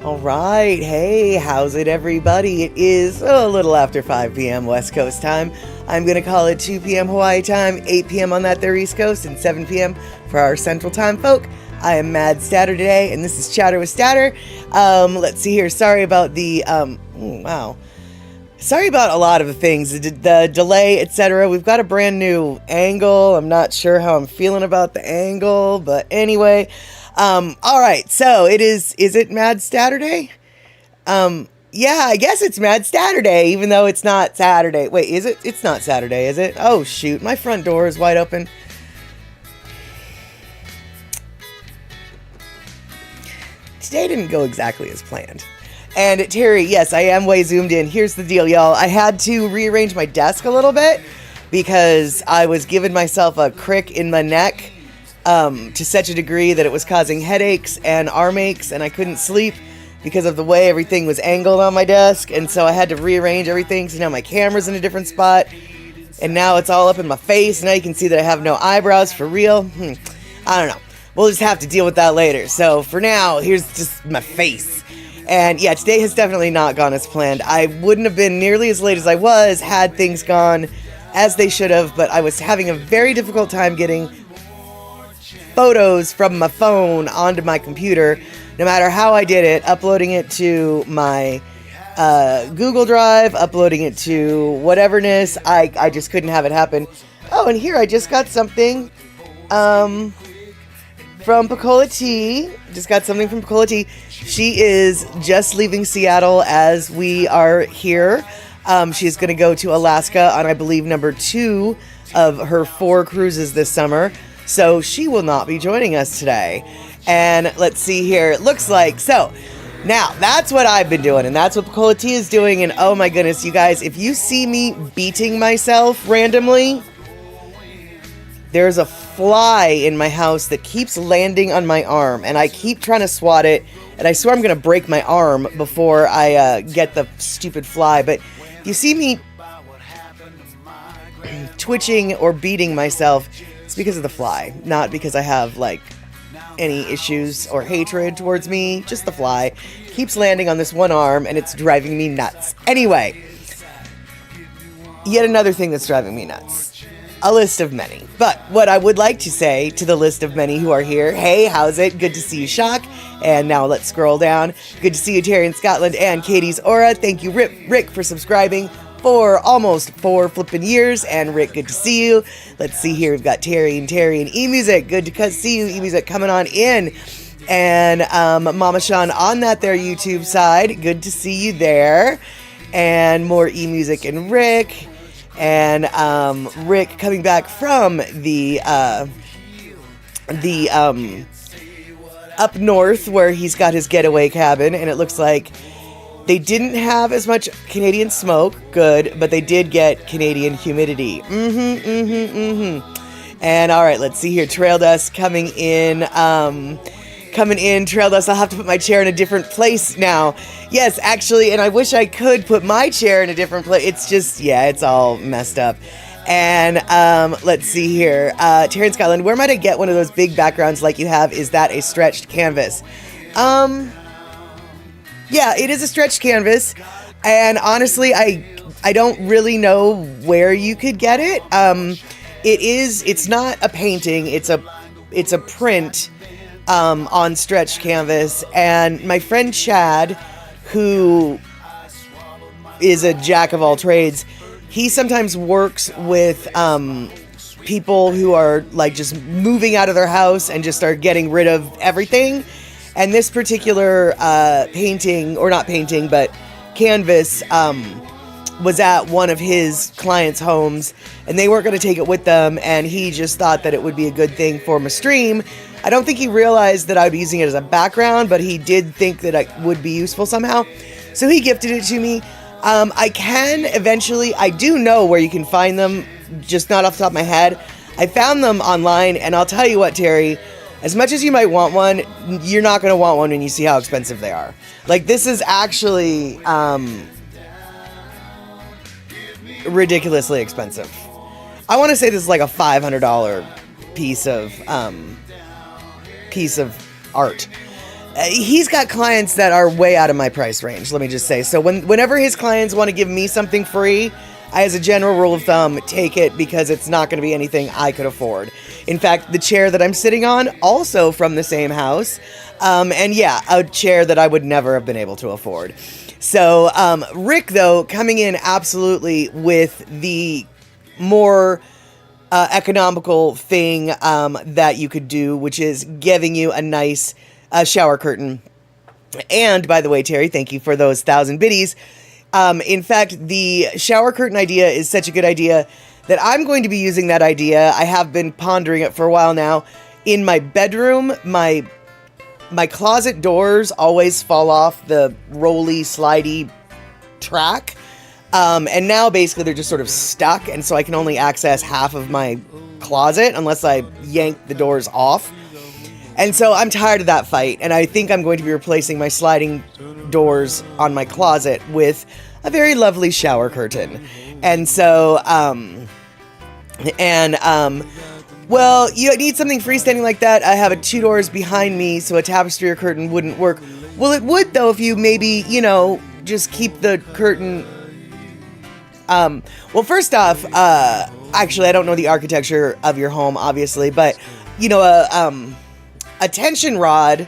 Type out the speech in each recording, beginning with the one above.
All right. Hey, how's it, everybody? It is a little after 5 p.m. West Coast time. I'm going to call it 2 p.m. Hawaii time, 8 p.m. on that there East Coast, and 7 p.m. for our Central Time folk. I am Mad Statter today, and this is Chatter with Statter. Let's see here. Sorry about the, wow. Sorry about a lot of the things, the delay, etc. We've got a brand new angle. I'm not sure how I'm feeling about the angle, but anyway. All right, so is it Mad Staturday? Yeah, I guess it's Mad Staturday, even though it's not Saturday. Wait, is it? It's not Saturday, is it? Oh, shoot, my front door is wide open. Today didn't go exactly as planned. And Terry, yes, I am way zoomed in. Here's the deal, y'all. I had to rearrange my desk a little bit because I was giving myself a crick in my neck. To such a degree that it was causing headaches and arm aches, and I couldn't sleep because of the way everything was angled on my desk, and so I had to rearrange everything, so now my camera's in a different spot, and now it's all up in my face. Now you can see that I have no eyebrows for real. I don't know. We'll just have to deal with that later. So for now, here's just my face. And yeah, today has definitely not gone as planned. I wouldn't have been nearly as late as I was had things gone as they should have, but I was having a very difficult time getting photos from my phone onto my computer, no matter how I did it, uploading it to my Google Drive, uploading it to whateverness. I just couldn't have it happen. Oh, and here I just got something from Pacola T. Just got something from Pacola T. She is just leaving Seattle as we are here. She's going to go to Alaska on, I believe, number 2 of her 4 cruises this summer. So she will not be joining us today. And let's see here. It looks like, so now that's what I've been doing, and that's what Pacola T is doing. And oh my goodness, you guys, if you see me beating myself randomly, there's a fly in my house that keeps landing on my arm, and I keep trying to swat it, and I swear I'm going to break my arm before I get the stupid fly. But if you see me twitching or beating myself, it's because of the fly, not because I have, like, any issues or hatred towards me. Just the fly keeps landing on this one arm, and it's driving me nuts. Anyway, yet another thing that's driving me nuts. A list of many. But what I would like to say to the list of many who are here, hey, how's it? Good to see you, Shock. And now let's scroll down. Good to see you, Terry in Scotland and Katie's Aura. Thank you, Rick, for subscribing for almost 4 flipping years. And Rick, good to see you. Let's see here. We've got Terry and eMusic. Good to see you, eMusic, coming on in. And Mama Sean on that there YouTube side. Good to see you there. And more eMusic and Rick. And Rick coming back from the up north where he's got his getaway cabin. And it looks like they didn't have as much Canadian smoke, good, but they did get Canadian humidity. And all right, let's see here. Trail dust coming in. Trail dust. I'll have to put my chair in a different place now. Yes, actually, and I wish I could put my chair in a different place. It's just, yeah, it's all messed up. And let's see here. Terry in Scotland, where might I get one of those big backgrounds like you have? Is that a stretched canvas? Yeah, it is a stretched canvas, and honestly, I don't really know where you could get it. It's not a painting, it's a print on stretched canvas, and my friend Chad, who is a jack of all trades, he sometimes works with people who are like just moving out of their house and just are getting rid of everything. And this particular painting, or not painting, but canvas, was at one of his clients' homes, and they weren't going to take it with them, and he just thought that it would be a good thing for my stream. I don't think he realized that I would be using it as a background, but he did think that it would be useful somehow. So he gifted it to me. I can eventually, I do know where you can find them, just not off the top of my head. I found them online, and I'll tell you what, Terry, as much as you might want one, you're not going to want one when you see how expensive they are. Like, this is actually ridiculously expensive. I want to say this is like a $500 piece of art. he's got clients that are way out of my price range, let me just say. So whenever his clients want to give me something free, I, as a general rule of thumb, take it because it's not going to be anything I could afford. In fact, the chair that I'm sitting on, also from the same house, and yeah, a chair that I would never have been able to afford. So Rick, though, coming in absolutely with the more economical thing that you could do, which is giving you a nice shower curtain. And by the way, Terry, thank you for those 1,000 biddies. In fact, the shower curtain idea is such a good idea that I'm going to be using that idea. I have been pondering it for a while now. In my bedroom, my closet doors always fall off the rolly, slidey track. And now basically they're just sort of stuck. And so I can only access half of my closet unless I yank the doors off. And so I'm tired of that fight, and I think I'm going to be replacing my sliding doors on my closet with a very lovely shower curtain. And so, well, you need something freestanding like that. I have 2 doors behind me, so a tapestry or curtain wouldn't work. Well, it would, though, if you maybe, just keep the curtain... well, first off, actually, I don't know the architecture of your home, obviously, but, a tension rod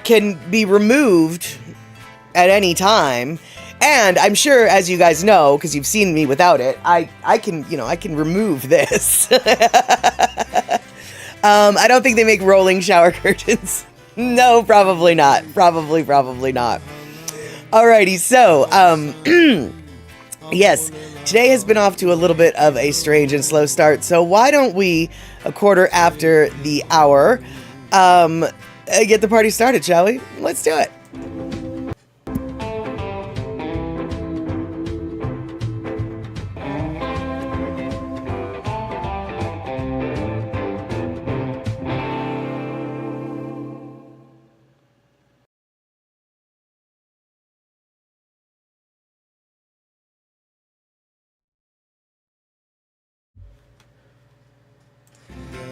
can be removed at any time. And I'm sure, as you guys know, because you've seen me without it, I can remove this. I don't think they make rolling shower curtains. No, probably not. Probably not. Alrighty, so, yes, today has been off to a little bit of a strange and slow start. So why don't we, a quarter after the hour, get the party started, shall we? Let's do it.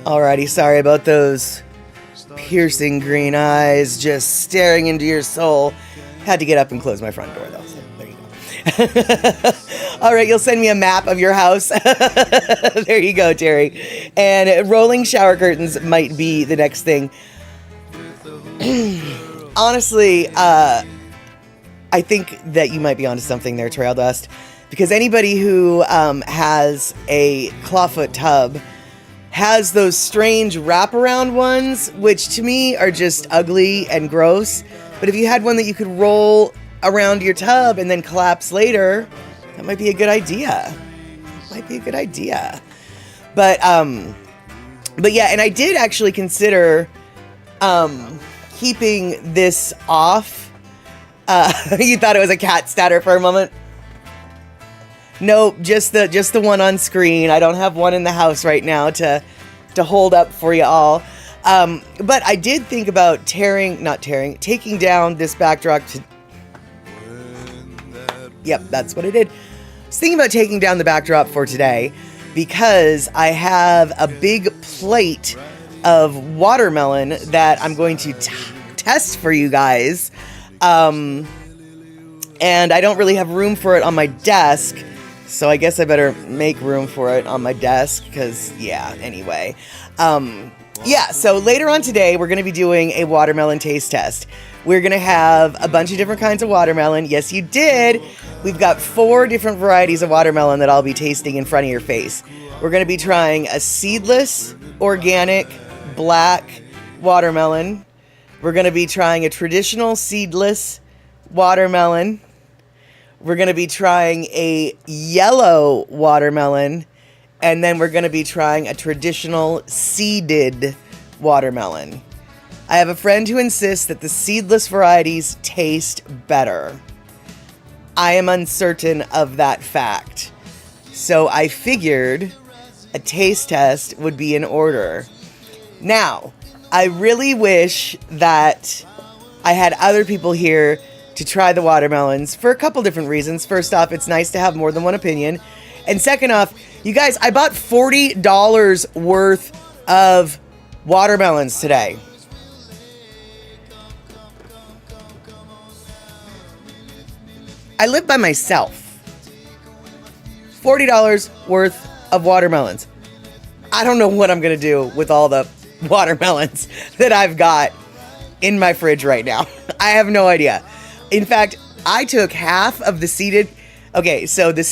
Alrighty, sorry about those piercing green eyes just staring into your soul. Had to get up and close my front door, though. So there you go. All right, you'll send me a map of your house. There you go, Terry. And rolling shower curtains might be the next thing. Honestly, I think that you might be onto something there, Trail Dust. Because anybody who has a clawfoot tub has those strange wraparound ones, which to me are just ugly and gross. But if you had one that you could roll around your tub and then collapse later, that might be a good idea. But yeah, and I did actually consider keeping this off. You thought it was a cat statter for a moment? Nope, just the one on screen. I don't have one in the house right now to hold up for you all. But I did think about taking down this backdrop to... Yep, that's what I did. I was thinking about taking down the backdrop for today because I have a big plate of watermelon that I'm going to test for you guys. And I don't really have room for it on my desk. So I guess I better make room for it on my desk because, yeah, anyway. Yeah, so later on today, we're going to be doing a watermelon taste test. We're going to have a bunch of different kinds of watermelon. Yes, you did. We've got 4 different varieties of watermelon that I'll be tasting in front of your face. We're going to be trying a seedless, organic, black watermelon. We're going to be trying a traditional seedless watermelon. We're going to be trying a yellow watermelon, and then we're going to be trying a traditional seeded watermelon. I have a friend who insists that the seedless varieties taste better. I am uncertain of that fact. So I figured a taste test would be in order. Now, I really wish that I had other people here to try the watermelons for a couple different reasons. First off, it's nice to have more than one opinion. And second off, you guys, I bought $40 worth of watermelons today. I live by myself. $40 worth of watermelons. I don't know what I'm going to do with all the watermelons that I've got in my fridge right now. I have no idea. In fact, I took half of the seeded... Okay, so the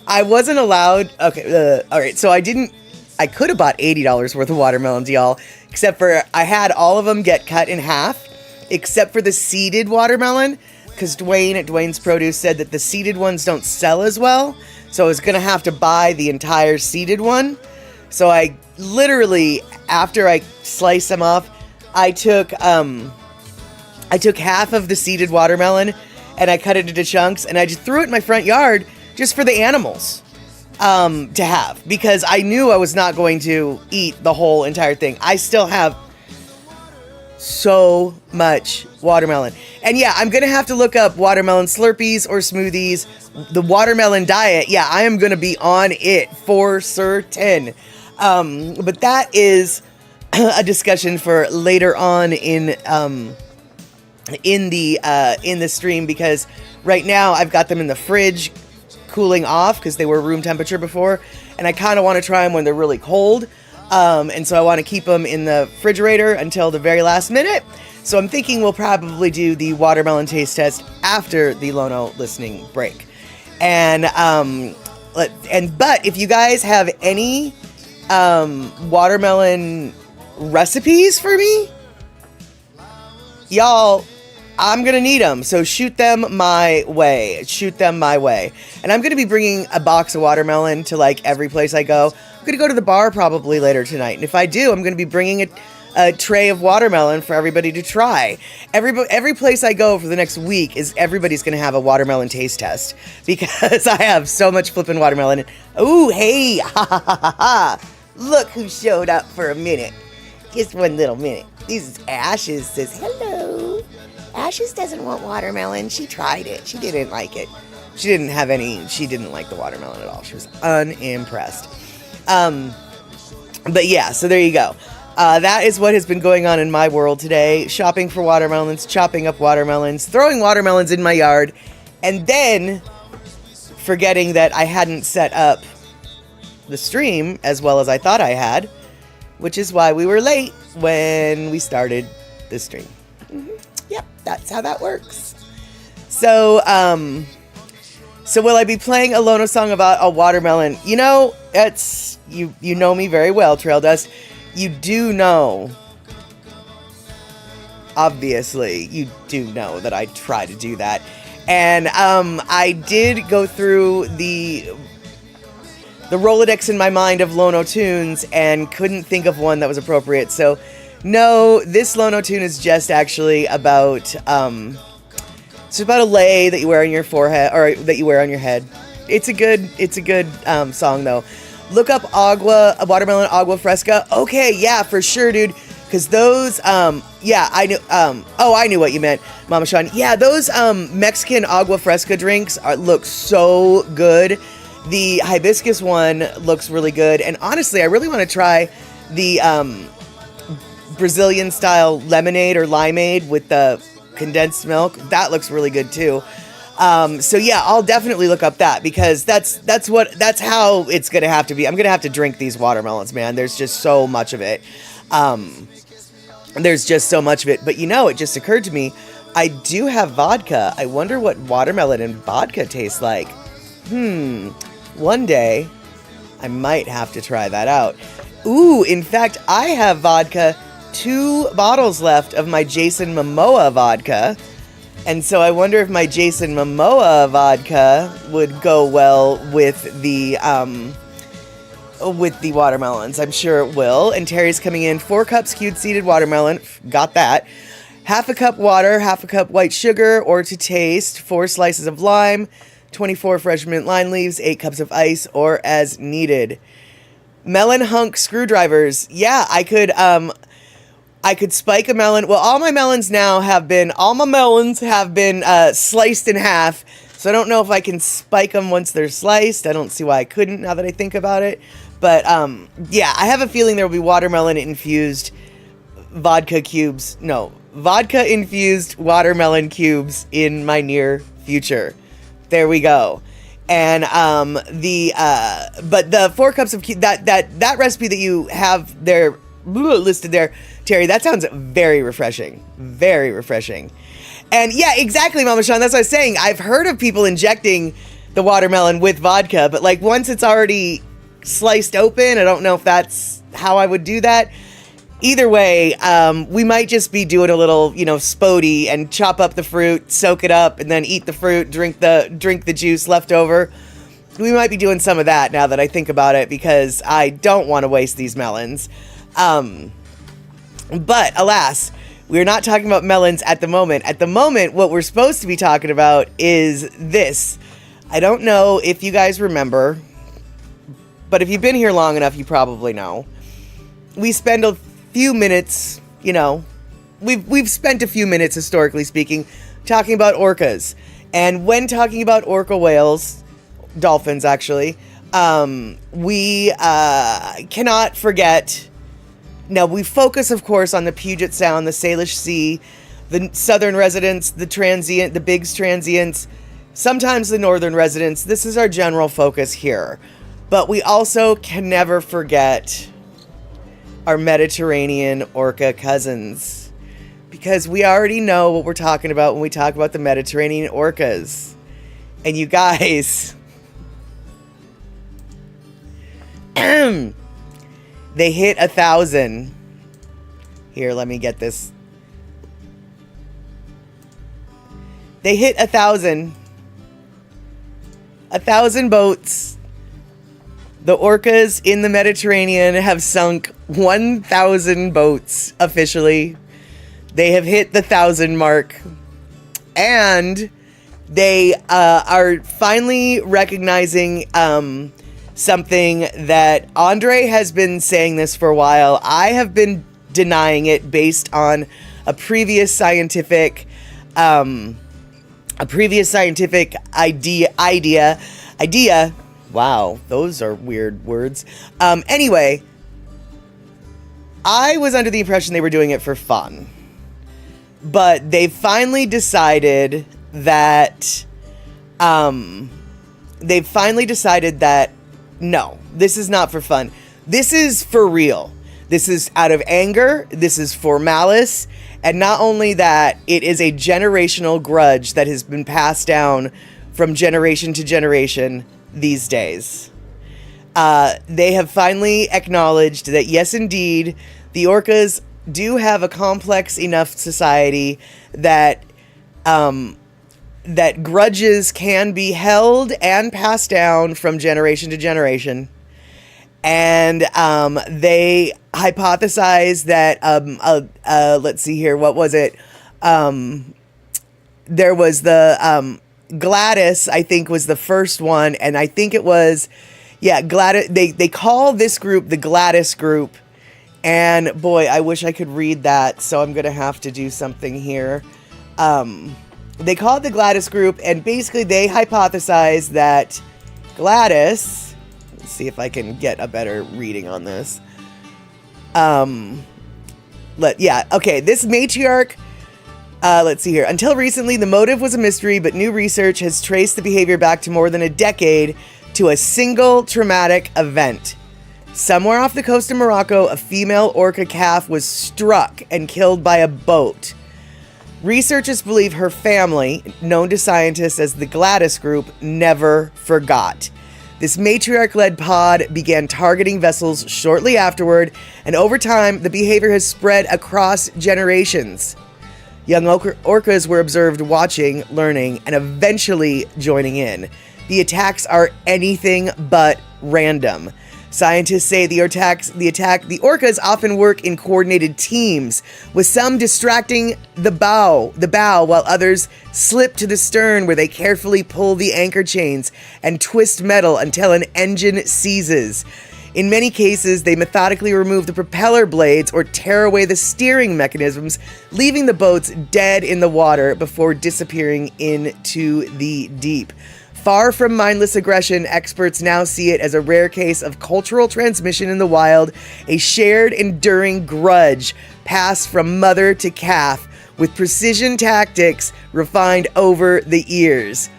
I wasn't allowed... Okay, all right, so I could have bought $80 worth of watermelons, y'all. Except for I had all of them get cut in half. Except for the seeded watermelon. Because Dwayne at Dwayne's Produce said that the seeded ones don't sell as well. So I was going to have to buy the entire seeded one. So I literally, after I sliced them off, I took half of the seeded watermelon and I cut it into chunks and I just threw it in my front yard just for the animals to have. Because I knew I was not going to eat the whole entire thing. I still have so much watermelon. And yeah, I'm gonna have to look up watermelon Slurpees or smoothies. The watermelon diet, yeah, I am gonna be on it for certain. But that is a discussion for later on in the stream, because right now I've got them in the fridge cooling off because they were room temperature before, and I kind of want to try them when they're really cold. And so I want to keep them in the refrigerator until the very last minute. So I'm thinking we'll probably do the watermelon taste test after the Lono listening break. And but if you guys have any watermelon recipes for me, y'all, I'm going to need them. So shoot them my way. And I'm going to be bringing a box of watermelon to like every place I go. I'm going to go to the bar probably later tonight. And if I do, I'm going to be bringing a tray of watermelon for everybody to try. Every place I go for the next week everybody's going to have a watermelon taste test because I have so much flipping watermelon. Ooh, hey, ha ha ha ha ha. Look who showed up for a minute. Just one little minute. This is Ashes says, hello. Ashes doesn't want watermelon. She tried it. She didn't like it. She didn't like the watermelon at all. She was unimpressed. But yeah, so there you go. That is what has been going on in my world today. Shopping for watermelons, chopping up watermelons, throwing watermelons in my yard, and then forgetting that I hadn't set up the stream as well as I thought I had, which is why we were late when we started the stream. Yep, that's how that works. So will I be playing a Lono song about a watermelon? You know, it's you know me very well, Trail Dust. You do know, obviously, you do know that I try to do that. And I did go through the Rolodex in my mind of Lono tunes and couldn't think of one that was appropriate. So no, this Lono tune is just actually about it's about a lei that you wear on your forehead, or that you wear on your head. It's a good song though. Look up watermelon agua fresca. Okay, yeah, for sure, dude. Because those, yeah, I knew, I knew what you meant, Mama Sean. Yeah, those Mexican agua fresca drinks look so good. The hibiscus one looks really good. And honestly, I really want to try the Brazilian style lemonade or limeade with the condensed milk. That looks really good too. So yeah, I'll definitely look up that, because that's how it's gonna have to be. I'm gonna have to drink these watermelons, man. There's just so much of it. But you know, it just occurred to me, I do have vodka. I wonder what watermelon and vodka tastes like. One day I might have to try that out. Ooh, in fact, I have vodka, 2 bottles left of my Jason Momoa vodka. And so I wonder if my Jason Momoa vodka would go well with the watermelons. I'm sure it will. And Terry's coming in. 4 cups cured seeded watermelon. Got that. Half a cup water, half a cup white sugar, or to taste, 4 slices of lime, 24 fresh mint lime leaves, 8 cups of ice, or as needed. Melon hunk screwdrivers. Yeah, I could spike a melon. Well, all my melons have been sliced in half. So I don't know if I can spike them once they're sliced. I don't see why I couldn't, now that I think about it. But yeah, I have a feeling there will be watermelon infused vodka cubes. No, vodka infused watermelon cubes in my near future. There we go. And but the 4 cups of that recipe that you have there listed there, Terry, that sounds very refreshing. Very refreshing. And yeah, exactly, Mama Sean. That's what I was saying. I've heard of people injecting the watermelon with vodka, but like once it's already sliced open, I don't know if that's how I would do that. Either way, we might just be doing a little, spody and chop up the fruit, soak it up, and then eat the fruit, drink the juice left over. We might be doing some of that now that I think about it, because I don't want to waste these melons. But alas, we're not talking about melons at the moment. At the moment, what we're supposed to be talking about is this. I don't know if you guys remember, but if you've been here long enough, you probably know. We spend a few minutes, we've spent a few minutes, historically speaking, talking about orcas. And when talking about orca whales, dolphins actually, we cannot forget. Now, we focus, of course, on the Puget Sound, the Salish Sea, the southern residents, the Biggs transients, sometimes the northern residents. This is our general focus here. But we also can never forget our Mediterranean orca cousins, because we already know what we're talking about when we talk about the Mediterranean orcas. And you guys, they hit 1,000. Here, let me get this. They hit 1,000. 1,000 boats. The orcas in the Mediterranean have sunk 1,000 boats officially. They have hit the 1,000 mark. And they are finally recognizing something that Andre has been saying this for a while. I have been denying it based on a previous scientific idea. Wow, those are weird words. Anyway, I was under the impression they were doing it for fun. But they finally decided that no, this is not for fun. This is for real. This is out of anger. This is for malice. And not only that, it is a generational grudge that has been passed down from generation to generation these days. They have finally acknowledged that, yes, indeed, the orcas do have a complex enough society that that grudges can be held and passed down from generation to generation. And they hypothesized that, let's see here, what was it? There was the Gladys, I think, was the first one. And I think it was, Gladys. They call this group the Gladys Group. And boy, I wish I could read that. So I'm going to have to do something here. They call it the Gladys Group. And basically they hypothesized that Gladys, let's see if I can get a better reading on this. This matriarch, let's see here. Until recently, the motive was a mystery, but new research has traced the behavior back to more than a decade to a single traumatic event. Somewhere off the coast of Morocco, a female orca calf was struck and killed by a boat. Researchers believe her family, known to scientists as the Gladys Group, never forgot. This matriarch-led pod began targeting vessels shortly afterward, and over time, the behavior has spread across generations. Young orcas were observed watching, learning, and eventually joining in. The attacks are anything but random. Scientists say the orcas often work in coordinated teams, with some distracting the bow while others slip to the stern where they carefully pull the anchor chains and twist metal until an engine seizes. In many cases, they methodically remove the propeller blades or tear away the steering mechanisms, leaving the boats dead in the water before disappearing into the deep. Far from mindless aggression, experts now see it as a rare case of cultural transmission in the wild, a shared, enduring grudge passed from mother to calf, with precision tactics refined over the years.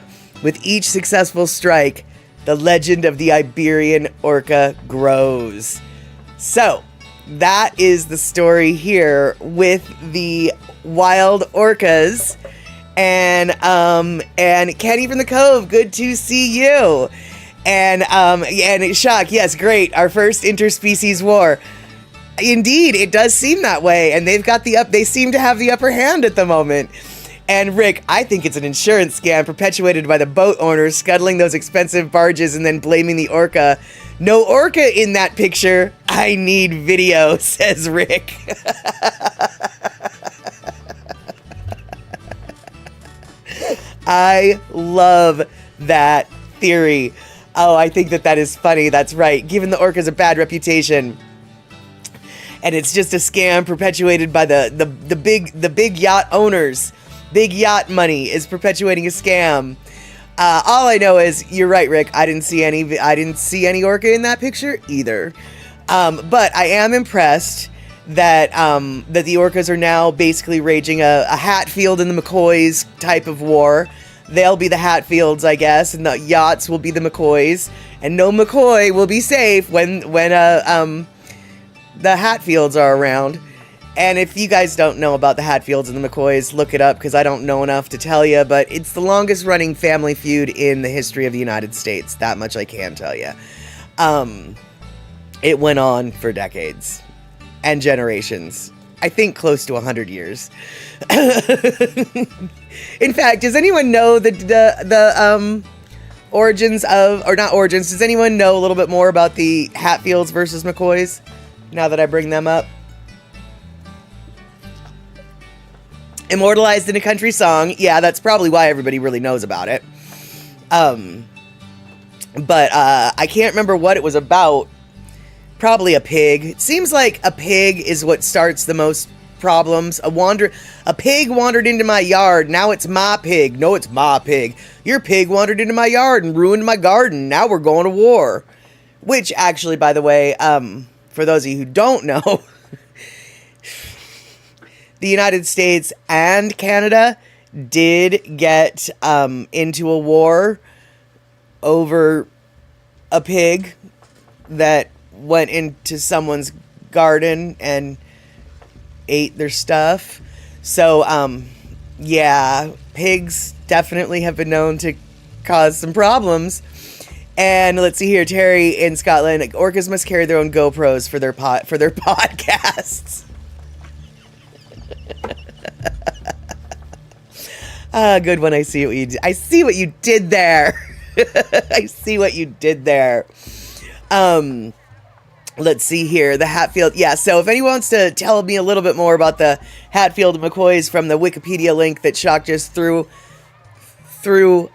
With each successful strike, the legend of the Iberian orca grows. So, that is the story here with the wild orcas. And Kenny from the Cove, good to see you. And Shock, yes, great. Our first interspecies war. Indeed, it does seem that way, and they seem to have the upper hand at the moment. And Rick, I think it's an insurance scam perpetuated by the boat owners scuttling those expensive barges and then blaming the orca. No orca in that picture. I need video, says Rick. I love that theory. Oh, I think that is funny. That's right. Giving the orcas a bad reputation. And it's just a scam perpetuated by the big yacht owners. Big yacht money is perpetuating a scam. All I know is you're right, Rick. I didn't see any orca in that picture either. But I am impressed that the orcas are now basically raging a Hatfield and the McCoys type of war. They'll be the Hatfields, I guess, and the yachts will be the McCoys, and no McCoy will be safe when the Hatfields are around. And if you guys don't know about the Hatfields and the McCoys, look it up, because I don't know enough to tell you, but it's the longest running family feud in the history of the United States. That much I can tell you. It went on for decades and generations. I think close to 100 years. In fact, does anyone know the origins of, or not origins, does anyone know a little bit more about the Hatfields versus McCoys, now that I bring them up? Immortalized in a country song. Yeah, that's probably why everybody really knows about it. But I can't remember what it was about. Probably a pig. It seems like a pig is what starts the most problems. A pig wandered into my yard. Now it's my pig. No, it's my pig. Your pig wandered into my yard and ruined my garden. Now we're going to war. Which actually, by the way, for those of you who don't know, the United States and Canada did get into a war over a pig that went into someone's garden and ate their stuff. So, yeah, pigs definitely have been known to cause some problems. And let's see here, Terry in Scotland, orcas must carry their own GoPros for their podcasts. Good one. I see what you did. I see what you did there. I see what you did there. Let's see here. The Hatfield. Yeah, so if anyone wants to tell me a little bit more about the Hatfield and McCoys from the Wikipedia link that Shock just threw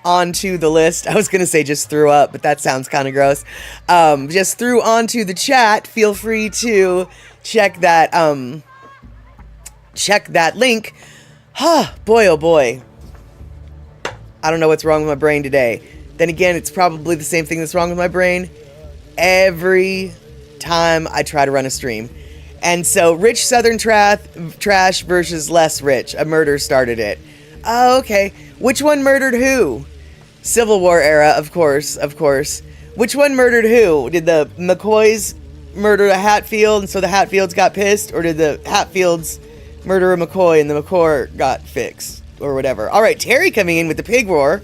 onto the list. I was going to say just threw up, but that sounds kind of gross. Just threw onto the chat. Feel free to check that link. Boy, oh boy. I don't know what's wrong with my brain today. Then again, it's probably the same thing that's wrong with my brain every time I try to run a stream. And so, rich Southern trash versus less rich. A murder started it. Oh, okay. Which one murdered who? Civil War era, of course. Which one murdered who? Did the McCoys murder a Hatfield and so the Hatfields got pissed? Or did the Hatfields murder a McCoy and the McCoy got fixed? Or whatever. All right, Terry coming in with the pig war.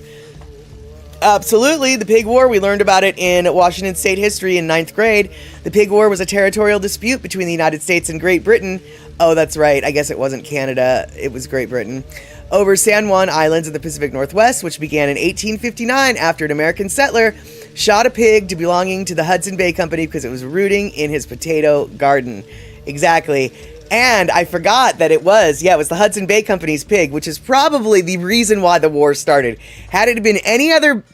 Absolutely, the pig war. We learned about it in Washington State history in 9th grade. The pig war was a territorial dispute between the United States and Great Britain. Oh, that's right. I guess it wasn't Canada. It was Great Britain. Over San Juan Islands in the Pacific Northwest, which began in 1859 after an American settler shot a pig belonging to the Hudson Bay Company because it was rooting in his potato garden. Exactly. And I forgot that it was the Hudson Bay Company's pig, which is probably the reason why the war started. Had it been any other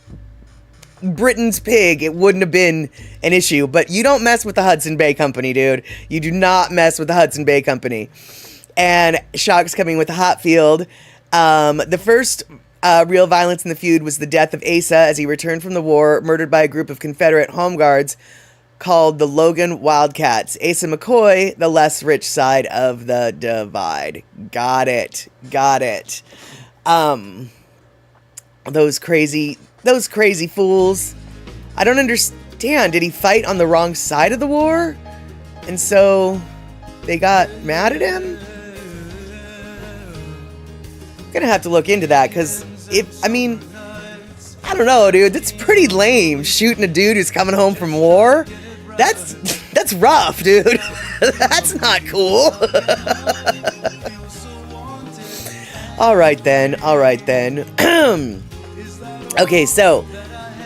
Britain's pig, it wouldn't have been an issue. But you don't mess with the Hudson Bay Company, dude. You do not mess with the Hudson Bay Company. And Shock's coming with the Hatfield. The first real violence in the feud was the death of Asa as he returned from the war, murdered by a group of Confederate home guards called the Logan Wildcats. Asa McCoy, the less rich side of the divide. Got it. Those crazy fools. I don't understand. Did he fight on the wrong side of the war? And so they got mad at him? Gonna have to look into that, because I don't know, dude. That's pretty lame, shooting a dude who's coming home from war. That's rough, dude. That's not cool. All right then. Okay, so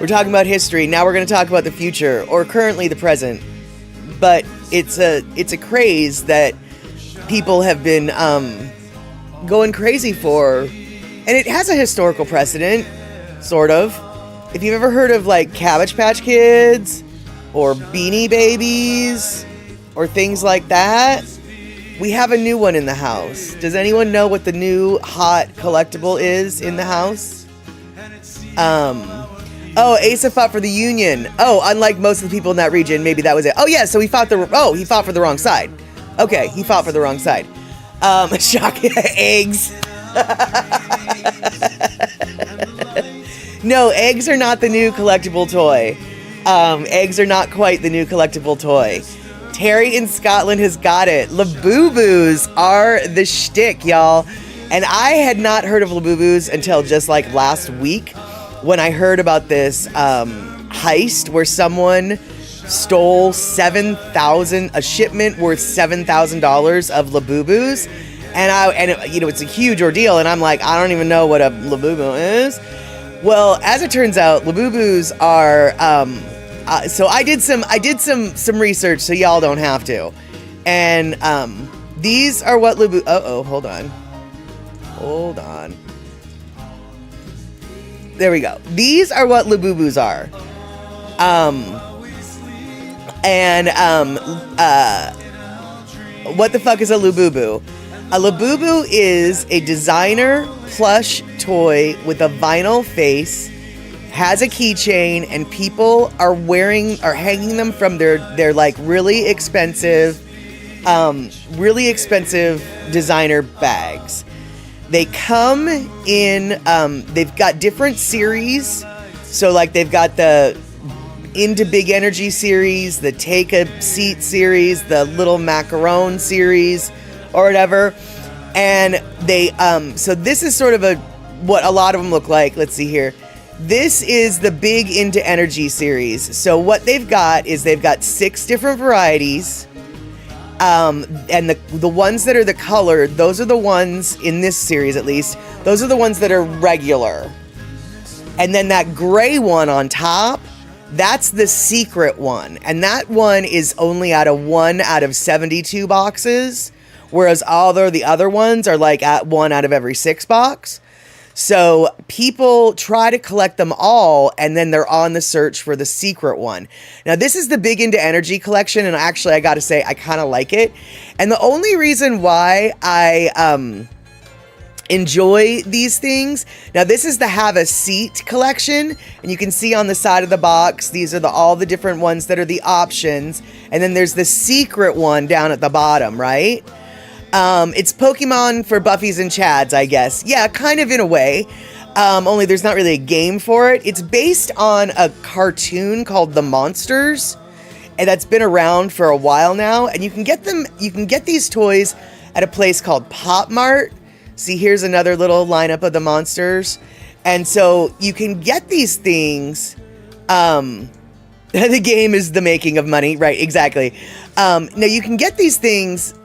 we're talking about history. Now we're going to talk about the future, or currently the present. But it's a craze that people have been going crazy for, and it has a historical precedent, sort of. If you've ever heard of like Cabbage Patch Kids or Beanie Babies or things like that, we have a new one in the house. Does anyone know what the new hot collectible is in the house? Asa fought for the Union. Oh, unlike most of the people in that region, maybe that was it. Oh yeah, so he fought for the wrong side. Okay, he fought for the wrong side. Shock eggs. No, eggs are not the new collectible toy. Eggs are not quite the new collectible toy. Terry in Scotland has got it. Labubu's are the shtick, y'all. And I had not heard of Labubu's until just like last week, when I heard about this heist where someone stole a shipment worth $7,000 of Labubu's, and it's a huge ordeal, and I'm like, I don't even know what a Labubu is. Well, as it turns out, Labubu's are so I did some research, so y'all don't have to. And these are what hold on. There we go. These are what Labubu's are. What the fuck is a Labubu? A Labubu is a designer plush toy with a vinyl face, has a keychain, and people are hanging them from their like really expensive designer bags. They come in, they've got different series. So like they've got the Into Big Energy series, the Take a Seat series, the Little Macaron series, or whatever. And they, so this is sort of what a lot of them look like. Let's see here. This is the Big Into Energy series. So what they've got is they've got 6 different varieties. And the ones that are the colored, those are the ones in this series, at least. Those are the ones that are regular. And then that gray one on top, that's the secret one. And that one is only out of 1 out of 72 boxes. Whereas all the other ones are like at 1 out of every 6 box. So people try to collect them all, and then they're on the search for the secret one. Now, this is the Big Into Energy collection, and actually, I gotta say, I kind of like it. And the only reason why I enjoy these things, now this is the Have a Seat collection, and you can see on the side of the box, these are all the different ones that are the options, and then there's the secret one down at the bottom, right? It's Pokemon for Buffies and Chads, I guess. Yeah, kind of in a way. Only there's not really a game for it. It's based on a cartoon called The Monsters, and that's been around for a while now. And you can get these toys at a place called Pop Mart. See, here's another little lineup of the monsters. And so you can get these things. The game is the making of money, right? Exactly. Now you can get these things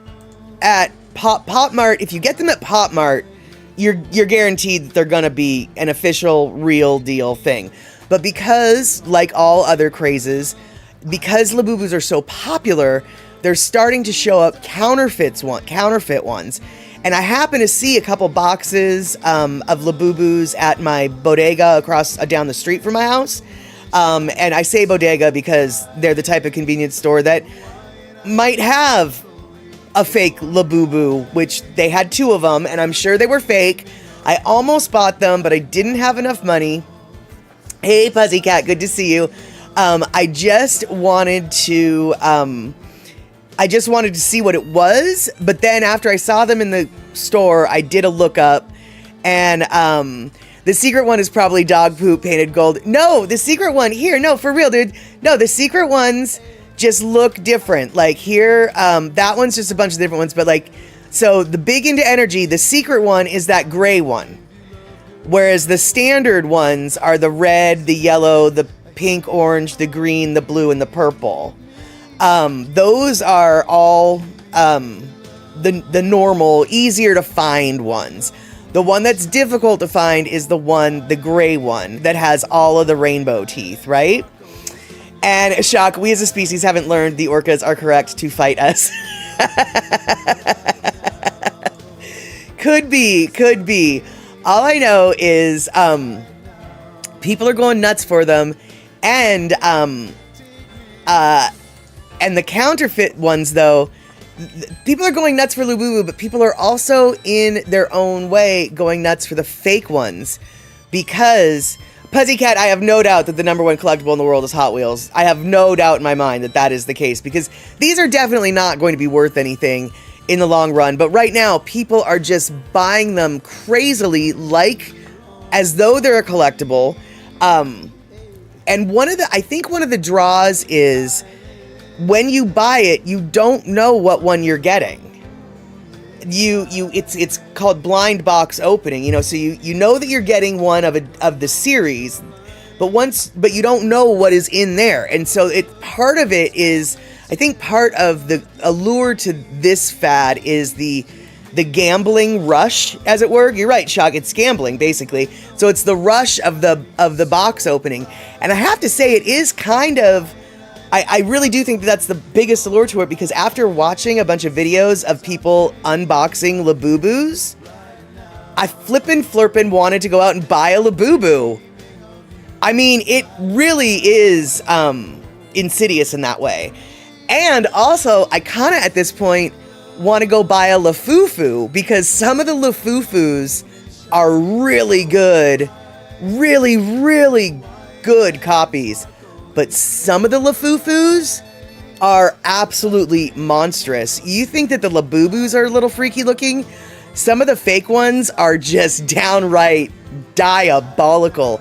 at Pop Mart. If you get them at Pop Mart, you're guaranteed that they're gonna be an official, real deal thing. But because, like all other crazes, because Labubus are so popular, they're starting to show up counterfeit ones. And I happen to see a couple boxes of Labubus at my bodega down the street from my house. And I say bodega because they're the type of convenience store that might have a fake Labubu, which they had 2 of them, and I'm sure they were fake. I almost bought them, but I didn't have enough money. Hey, Pussycat, good to see you. I just wanted to see what it was, but then after I saw them in the store, I did a lookup, and the secret one is probably dog poop painted gold. No, the secret one here, no, for real, dude. No, the secret ones just look different. Like here, that one's just a bunch of different ones, but like, so the Big Into Energy, the secret one is that gray one, whereas the standard ones are the red, the yellow, the pink, orange, the green, the blue, and the purple. Those are all the normal, easier to find ones. The one that's difficult to find is the gray one that has all of the rainbow teeth, right? And shock, we as a species haven't learned the orcas are correct to fight us. Could be. All I know is people are going nuts for them, and the counterfeit ones, though, people are going nuts for Labubu, but people are also in their own way going nuts for the fake ones, because Puzzycat, I have no doubt that the #1 collectible in the world is Hot Wheels. I have no doubt in my mind that that is the case, because these are definitely not going to be worth anything in the long run. But right now, people are just buying them crazily, like as though they're a collectible. And I think one of the draws is when you buy it, you don't know what one you're getting. It's called blind box opening, so you know that you're getting one of the series, but you don't know what is in there. And so part of it is, I think part of the allure to this fad is the gambling rush, as it were. You're right, Shock, it's gambling basically. So it's the rush of the box opening. And I have to say, it is kind of, I really do think that's the biggest allure to it, because after watching a bunch of videos of people unboxing Labubus, I flippin' wanted to go out and buy a Labubu. I mean, it really is insidious in that way. And also, I kind of at this point want to go buy a Lafufu, because some of the Lafufus are really good, really good copies. But some of the Lafufus are absolutely monstrous. You think that the Labubus are a little freaky looking? Some of the fake ones are just downright diabolical.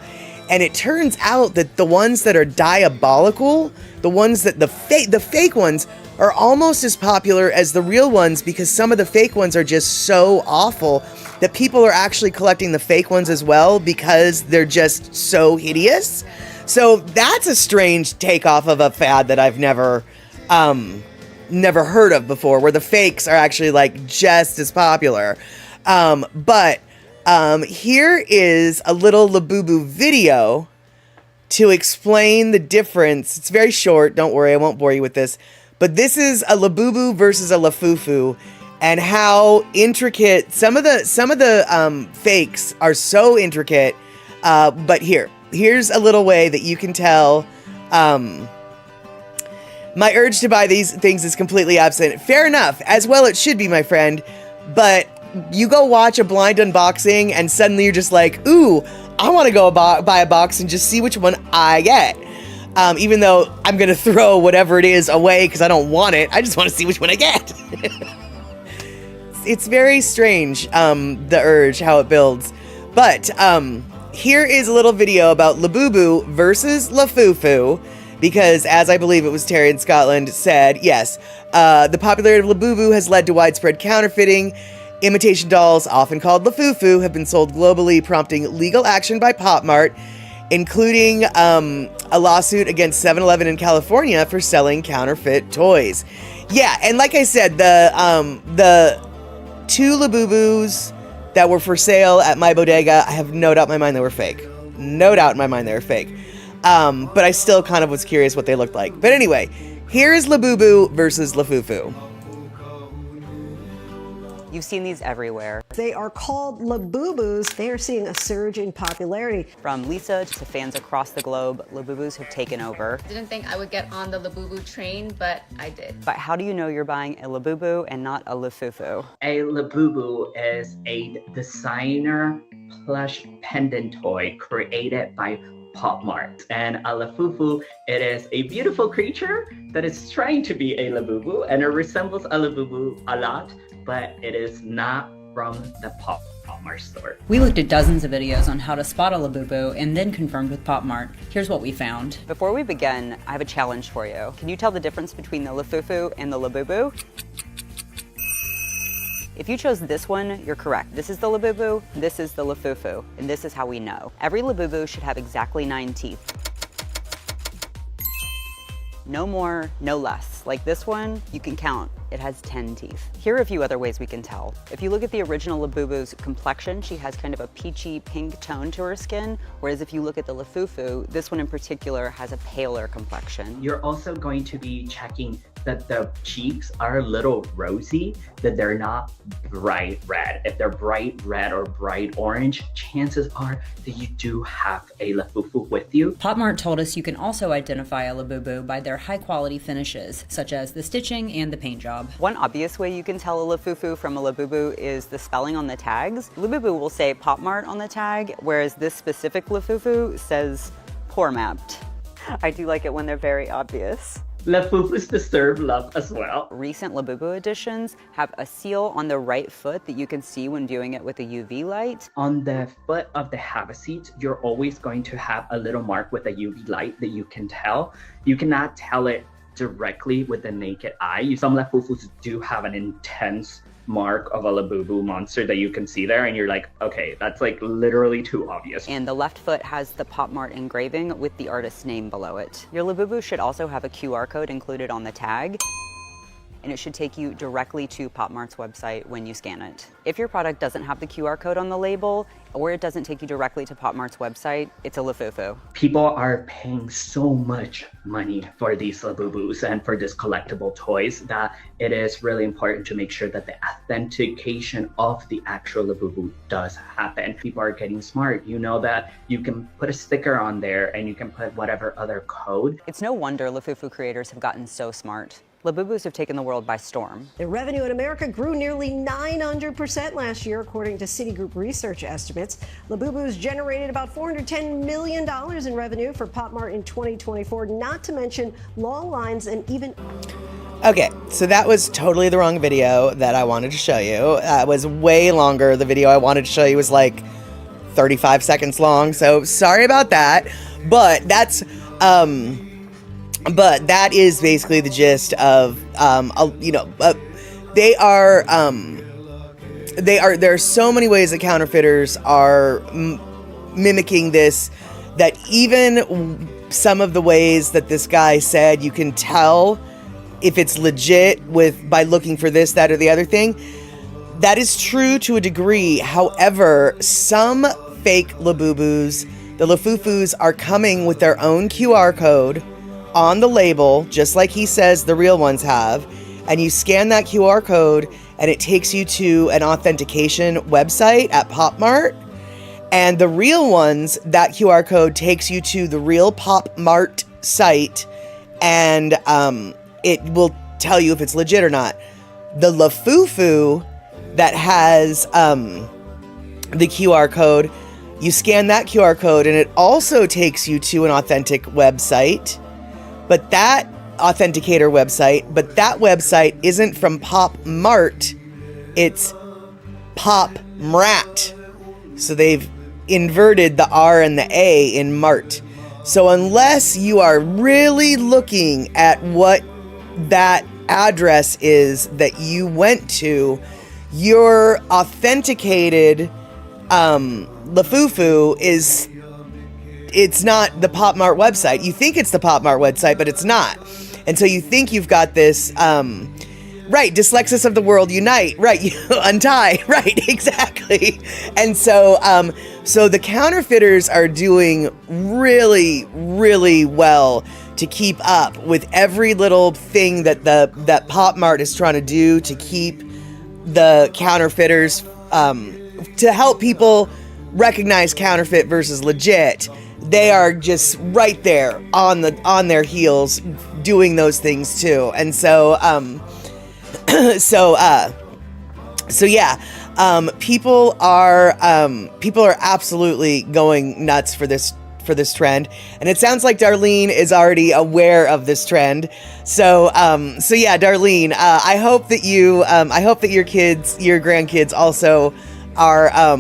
And it turns out that the ones that are diabolical, the ones that the fake ones are almost as popular as the real ones, because some of the fake ones are just so awful that people are actually collecting the fake ones as well, because they're just so hideous. So that's a strange takeoff of a fad that I've never heard of before, where the fakes are actually like just as popular. But here is a little Labubu video to explain the difference. It's very short, don't worry, I won't bore you with this. But this is a Labubu versus a Lafufu, and how intricate some of the fakes are. So intricate. But here's a little way that you can tell. My urge to buy these things is completely absent. Fair enough, as well it should be, my friend. But you go watch a blind unboxing and suddenly you're just like, ooh, I want to go buy a box and just see which one I get. Even though I'm going to throw whatever it is away because I don't want it. I just want to see which one I get. It's very strange, the urge, how it builds. But here is a little video about Labubu versus Lafufu, because as I believe it was Terry in Scotland said, yes, the popularity of Labubu has led to widespread counterfeiting. Imitation dolls, often called Lafufu, have been sold globally, prompting legal action by Pop Mart, including a lawsuit against 7-Eleven in California for selling counterfeit toys. Yeah, and like I said, the two Labubus that were for sale at my bodega, I have no doubt in my mind they were fake. No doubt in my mind they were fake. But I still kind of was curious what they looked like. But anyway, here is Labubu versus Lafufu. You've seen these everywhere. They are called Labubus. They are seeing a surge in popularity. From Lisa to fans across the globe, Labubus have taken over. Didn't think I would get on the Labubu train, but I did. But how do you know you're buying a Labubu and not a Lafufu? A Labubu is a designer plush pendant toy created by Pop Mart. And a Lafufu, it is a beautiful creature that is trying to be a Labubu, and it resembles a Labubu a lot, but it is not from the Pop Mart store. We looked at dozens of videos on how to spot a Labubu and then confirmed with Pop Mart. Here's what we found. Before we begin, I have a challenge for you. Can you tell the difference between the Lafufu and the Labubu? If you chose this one, you're correct. This is the Labubu, this is the Lafufu, and this is how we know. Every Labubu should have exactly 9 teeth. No more, no less. Like this one, you can count. It has 10 teeth. Here are a few other ways we can tell. If you look at the original Labubu's complexion, she has kind of a peachy pink tone to her skin, whereas if you look at the Lafufu, this one in particular has a paler complexion. You're also going to be checking that the cheeks are a little rosy, that they're not bright red. If they're bright red or bright orange, chances are that you do have a Lafufu with you. Pop Mart told us you can also identify a Labubu by their high quality finishes, such as the stitching and the paint job. One obvious way you can tell a Lafufu from a Labubu is the spelling on the tags. Labubu will say Pop Mart on the tag, whereas this specific Lafufu says Poor Mapped. I do like it when they're very obvious. Lafufus deserve love as well. Recent Labubu editions have a seal on the right foot that you can see when viewing it with a UV light. On the foot of the Havasuit, you're always going to have a little mark with a UV light that you can tell. You cannot tell it directly with the naked eye. Some Lafufus do have an intense mark of a Labubu monster that you can see there, and you're like, okay, that's like literally too obvious. And the left foot has the Pop Mart engraving with the artist's name below it. Your Labubu should also have a QR code included on the tag, and it should take you directly to Pop Mart's website when you scan it. If your product doesn't have the QR code on the label, or it doesn't take you directly to Pop Mart's website, it's a Lafufu. People are paying so much money for these Labubus and for these collectible toys that it is really important to make sure that the authentication of the actual Labubu does happen. People are getting smart. You know that you can put a sticker on there and you can put whatever other code. It's no wonder Lafufu creators have gotten so smart. Labubus have taken the world by storm. The revenue in America grew nearly 900% last year, according to Citigroup research estimates. Labubus generated about $410 million in revenue for Pop Mart in 2024, not to mention long lines and even... Okay, so that was totally the wrong video that I wanted to show you. It was way longer. The video I wanted to show you was like 35 seconds long, so sorry about that. But that's... But that is basically the gist of, there are so many ways that counterfeiters are mimicking this, that even some of the ways that this guy said you can tell if it's legit by looking for this, that, or the other thing, that is true to a degree. However, some fake Labubus, the Lafufus, are coming with their own QR code on the label, just like he says the real ones have, and you scan that QR code and it takes you to an authentication website at Pop Mart. And the real ones, that QR code takes you to the real Pop Mart site, and it will tell you if it's legit or not. The Lafufu that has the QR code, you scan that QR code and it also takes you to an authentic website. But that authenticator website, that website isn't from Pop Mart, it's Pop Mrat. So they've inverted the R and the A in Mart. So unless you are really looking at what that address is that you went to, your authenticated Lafufu it's not the Pop Mart website. You think it's the Pop Mart website, but it's not. And so you think you've got this, right, Dyslexics of the world unite, right, you untie, right, exactly. And so, so the counterfeiters are doing really, really well to keep up with every little thing that Pop Mart is trying to do to keep the counterfeiters, to help people recognize counterfeit versus legit. They are just right there on their heels doing those things too. And so people are absolutely going nuts for this for this trend, and it sounds like Darlene is already aware of this trend. So yeah, Darlene, I hope that your kids, your grandkids, also are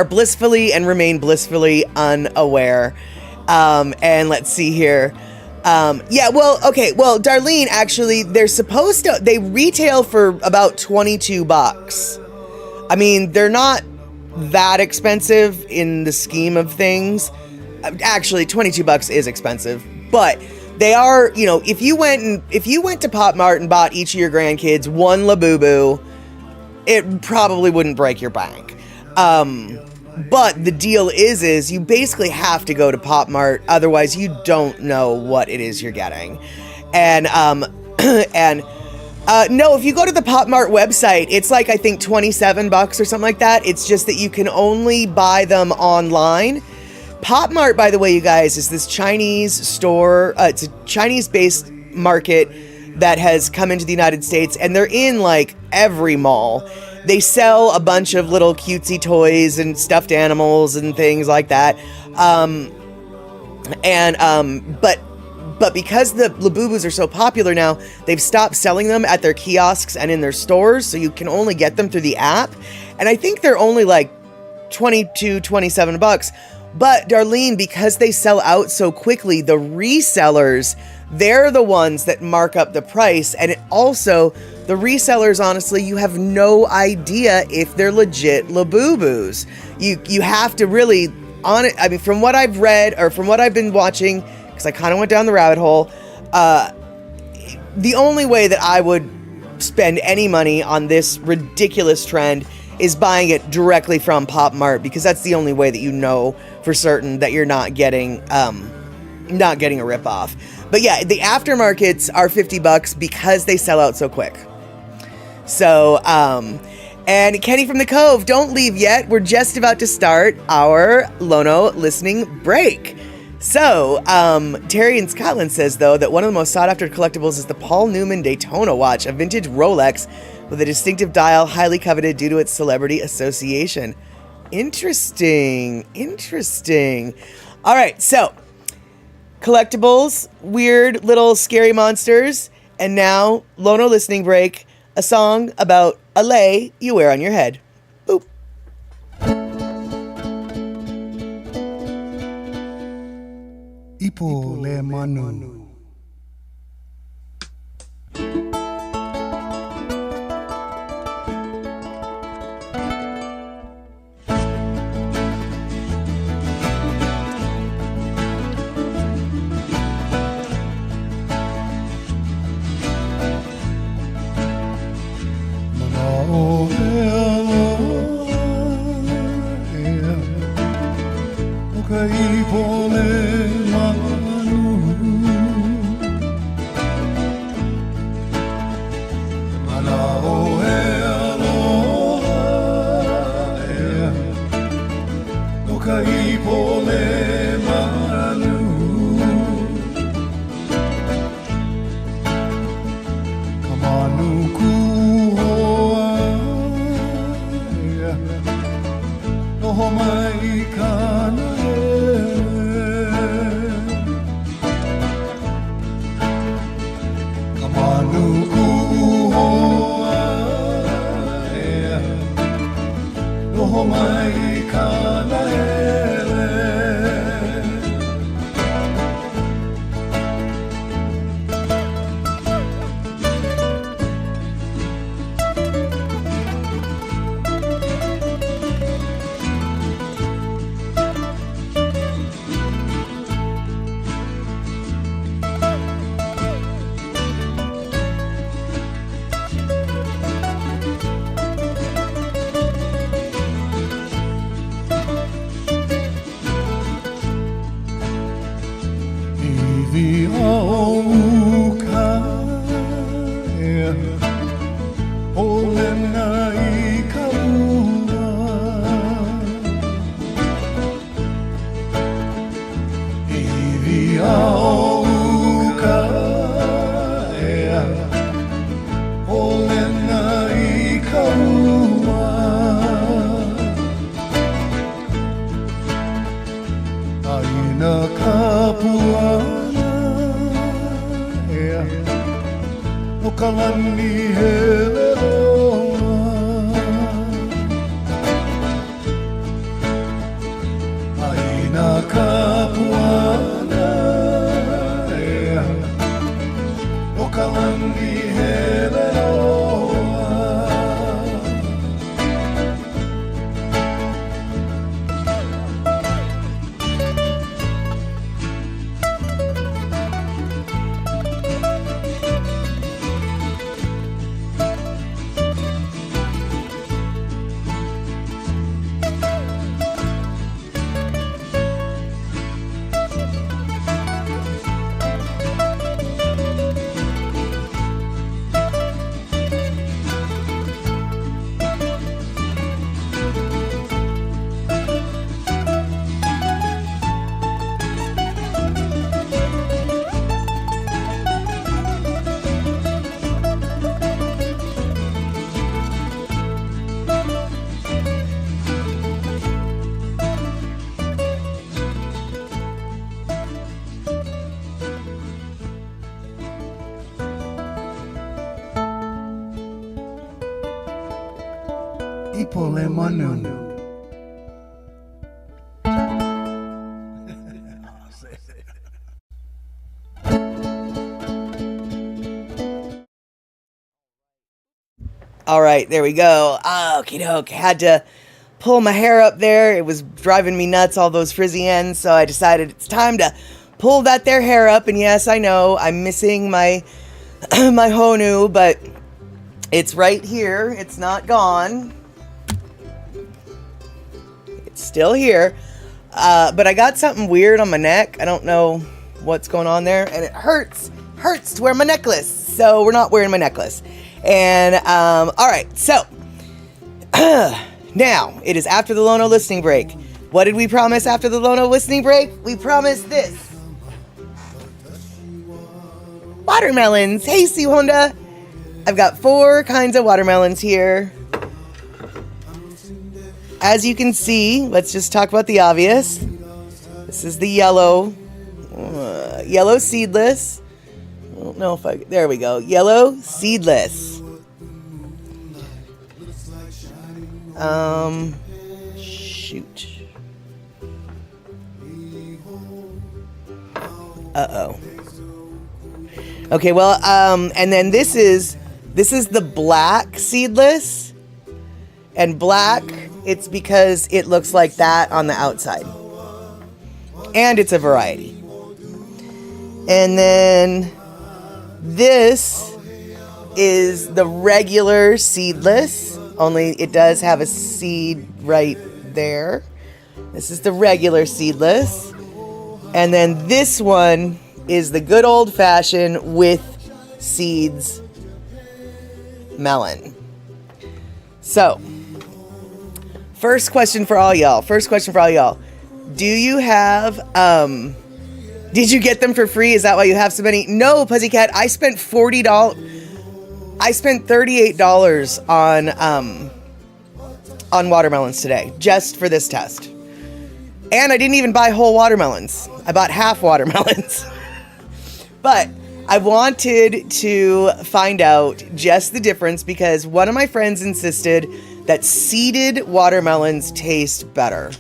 blissfully and remain blissfully unaware. And let's see here. Darlene, actually, they retail for about $22. I mean, they're not that expensive in the scheme of things. Actually, $22 is expensive, but they are, if you went to Pop Mart and bought each of your grandkids one Labubu, it probably wouldn't break your bank. But the deal is you basically have to go to Pop Mart, otherwise you don't know what it is you're getting. And no, if you go to the Pop Mart website, it's like, I think $27 or something like that. It's just that you can only buy them online. Pop Mart, by the way, you guys, is this Chinese store. It's a Chinese-based market that has come into the United States, and they're in like every mall. They sell a bunch of little cutesy toys and stuffed animals and things like that. But because the Labubus are so popular now, they've stopped selling them at their kiosks and in their stores, so you can only get them through the app. And I think they're only like $22, $27. But Darlene, because they sell out so quickly, the resellers, they're the ones that mark up the price. And the resellers, honestly, you have no idea if they're legit Labubus. You have to really, from what I've read or from what I've been watching, because I kind of went down the rabbit hole, the only way that I would spend any money on this ridiculous trend is buying it directly from Pop Mart, because that's the only way that you know for certain that you're not getting a ripoff. But yeah, the aftermarkets are $50 because they sell out so quick. So, and Kenny from the Cove, don't leave yet. We're just about to start our Lono listening break. So, Terry in Scotland says, though, that one of the most sought-after collectibles is the Paul Newman Daytona watch, a vintage Rolex with a distinctive dial, highly coveted due to its celebrity association. Interesting. All right, so, collectibles, weird little scary monsters, and now, Lono listening break, a song about a lei you wear on your head. Boop. Ipo le manu. nakapuana no kalani heleroa ai nakapuana no kalani heleroa Ipole manu. All right, there we go. Okie doke. Had to pull my hair up there. It was driving me nuts, all those frizzy ends. So I decided it's time to pull that there hair up. And yes, I know I'm missing my my Honu, but it's right here. It's not gone. It's still here. But I got something weird on my neck. I don't know what's going on there. And it hurts to wear my necklace. So we're not wearing my necklace. And, all right, so, now, it is after the Lono listening break. What did we promise after the Lono listening break? We promised this. Watermelons. Hey, Sue Honda. I've got 4 kinds of watermelons here. As you can see, let's just talk about the obvious. This is the yellow seedless. I don't know if there we go. Yellow seedless. Shoot. Uh-oh. Okay, well, and then this is the black seedless. And black, it's because it looks like that on the outside. And it's a variety. And then this is the regular seedless, only it does have a seed right there. This is the regular seedless. And then this one is the good old-fashioned with seeds melon. So, first question for all y'all. Do you have, did you get them for free? Is that why you have so many? No, Pussycat, I spent $40. I spent $38 on watermelons today, just for this test. And I didn't even buy whole watermelons. I bought half watermelons. But I wanted to find out just the difference because one of my friends insisted that seeded watermelons taste better.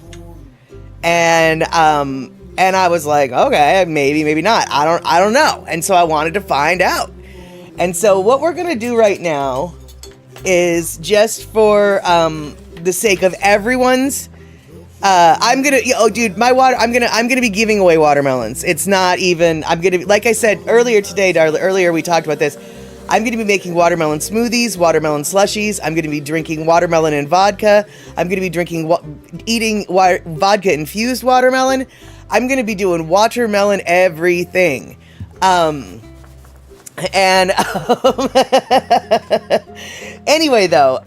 And I was like, okay, maybe not. I don't know. And so I wanted to find out. And so what we're going to do right now is just for the sake of everyone's I'm going to be giving away watermelons. It's not even like I said earlier today, darling, earlier we talked about this. I'm going to be making watermelon smoothies, watermelon slushies. I'm going to be drinking watermelon and vodka. I'm going to be eating vodka infused watermelon. I'm going to be doing watermelon everything. Anyway, though,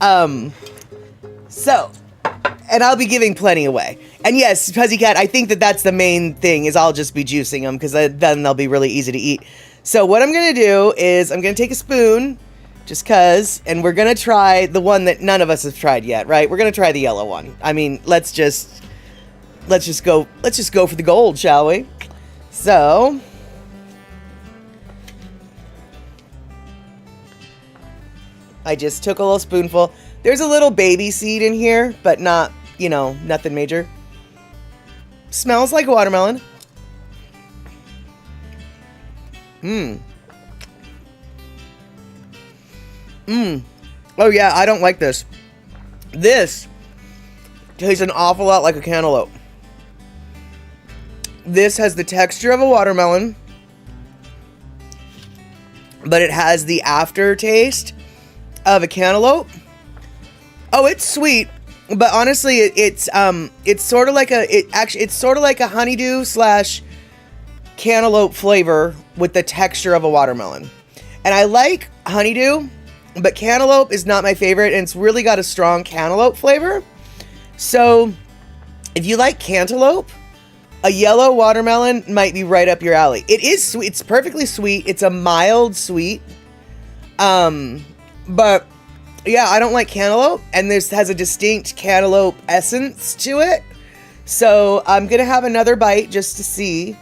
and I'll be giving plenty away. And yes, Pussycat, I think that's the main thing is I'll just be juicing them because then they'll be really easy to eat. So what I'm going to do is I'm going to take a spoon, just because, and we're going to try the one that none of us have tried yet, right? We're going to try the yellow one. I mean, let's just let's just go for the gold, shall we? So, I just took a little spoonful. There's a little baby seed in here, but not, you know, nothing major. Smells like a watermelon. Oh yeah, I don't like this. This tastes an awful lot like a cantaloupe. This has the texture of a watermelon, but it has the aftertaste of a cantaloupe. Oh, it's sweet, but honestly, it's sort of like it's sort of like a honeydew slash cantaloupe flavor with the texture of a watermelon. And I like honeydew, but cantaloupe is not my favorite, and it's really got a strong cantaloupe flavor. So, if you like cantaloupe, a yellow watermelon might be right up your alley. It is sweet. It's perfectly sweet. It's a mild sweet. But yeah, I don't like cantaloupe, and this has a distinct cantaloupe essence to it. So I'm gonna have another bite just to see.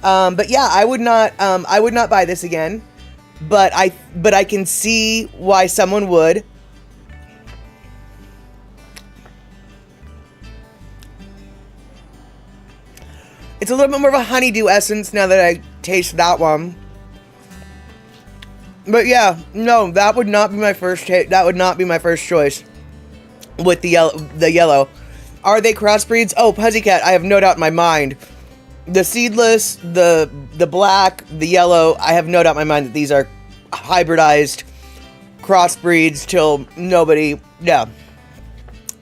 But yeah, I would not buy this again. But I can see why someone would. It's a little bit more of a honeydew essence now that I taste that one. But yeah, no, that would not be my first that would not be my first choice with the yellow. Are they crossbreeds? Oh, Pussycat, I have no doubt in my mind. The seedless, the black, the yellow, I have no doubt in my mind that these are hybridized crossbreeds till nobody, yeah.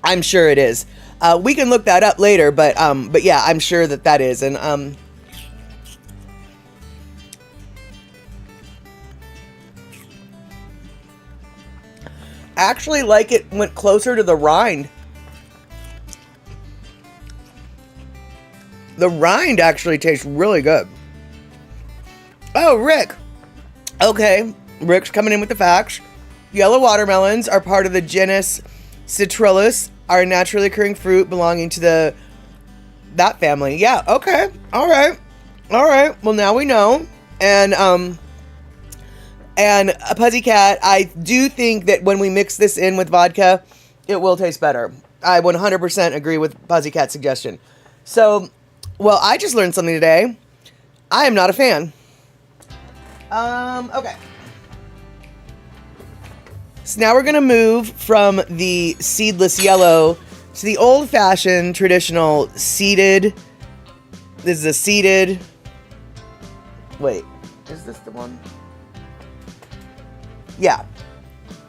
I'm sure it is. We can look that up later, but yeah, I'm sure that is. And I actually like it went closer to the rind. The rind actually tastes really good. Oh, Rick. Okay, Rick's coming in with the facts. Yellow watermelons are part of the genus Citrullus, are a naturally occurring fruit belonging to that family. Yeah, okay. All right. Well, now we know. And a Pussycat, I do think that when we mix this in with vodka, it will taste better. I 100% agree with Pussycat's suggestion. So, well, I just learned something today. I am not a fan. Okay. So now we're going to move from the seedless yellow to the old-fashioned traditional seeded. This is a seeded. Wait, is this the one? Yeah.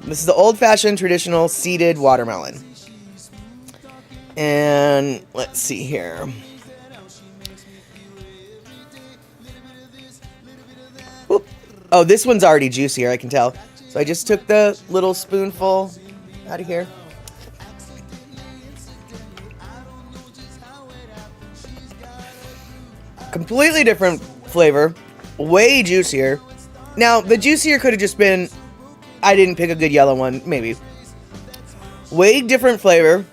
This is the old-fashioned traditional seeded watermelon. And let's see here. Oop. Oh, this one's already juicier, I can tell. So I just took the little spoonful out of here. Completely different flavor. Way juicier. Now, the juicier could have just been, I didn't pick a good yellow one, maybe. Way different flavor.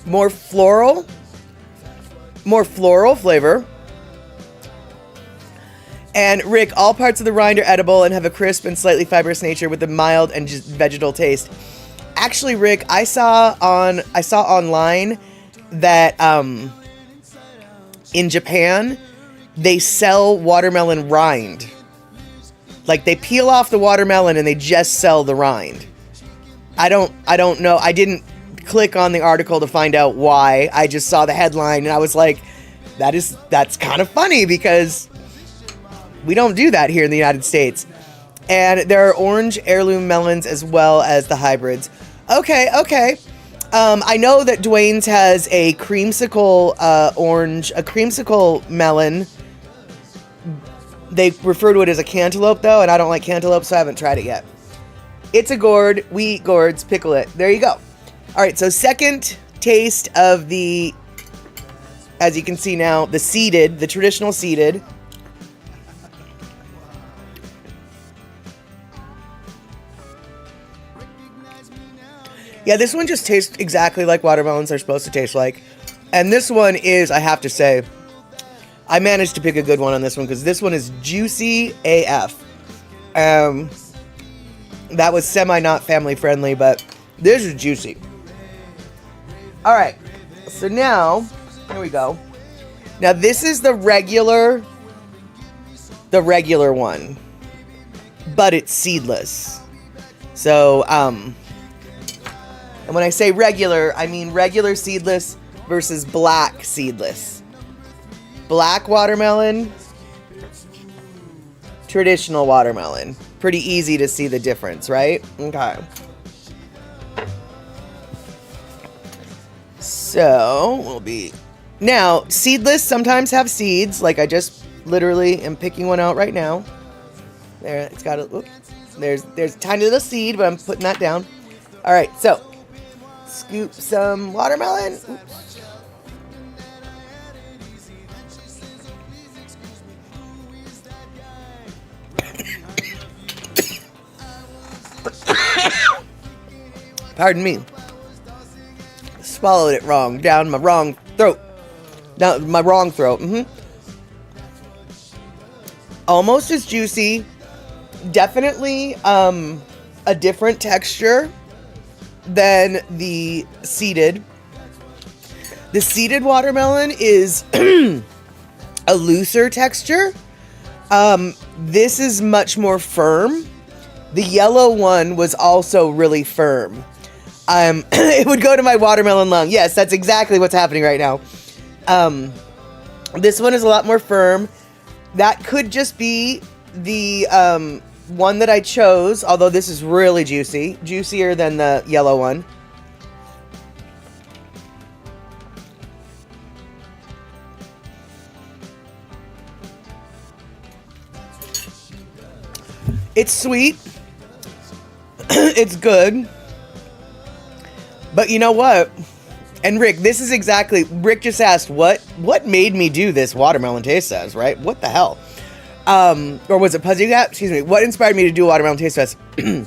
More floral flavor. And Rick, all parts of the rind are edible and have a crisp and slightly fibrous nature with a mild and just vegetal taste. Actually, Rick, I saw online that in Japan they sell watermelon rind. Like they peel off the watermelon and they just sell the rind. I don't know. I didn't click on the article to find out why. I just saw the headline and I was like, that's kind of funny because we don't do that here in the United States. And there are orange heirloom melons as well as the hybrids. Okay. I know that Dwayne's has a creamsicle a creamsicle melon. They refer to it as a cantaloupe though, and I don't like cantaloupe, so I haven't tried it yet. It's a gourd. We eat gourds. Pickle it. There you go. All right, so second taste of the, as you can see now, the traditional seeded. Yeah, this one just tastes exactly like watermelons are supposed to taste like. And this one is, I have to say, I managed to pick a good one on this one because this one is juicy AF. That was semi not family friendly, but this is juicy. All right, so now, here we go. Now this is the regular one, but it's seedless. So, and when I say regular, I mean regular seedless versus black seedless. Black watermelon, traditional watermelon. Pretty easy to see the difference, right? Okay. So, we'll be... Now, seedless sometimes have seeds, like I just literally am picking one out right now. There, it's got a... Oops. There's a tiny little seed, but I'm putting that down. All right, so scoop some watermelon. Oops. Pardon me. Swallowed it wrong, down my wrong throat. Down my wrong throat. Almost as juicy. Definitely a different texture than the seeded. The seeded watermelon is a looser texture. This is much more firm. The yellow one was also really firm. It would go to my watermelon lung. Yes, that's exactly what's happening right now. This one is a lot more firm. That could just be the one that I chose, although this is really juicy. Juicier than the yellow one. It's sweet. It's good. But you know what? And Rick, this is exactly... Rick just asked, what made me do this watermelon taste test, right? What the hell? Or was it Puzzy Cat? Excuse me. What inspired me to do a watermelon taste test? A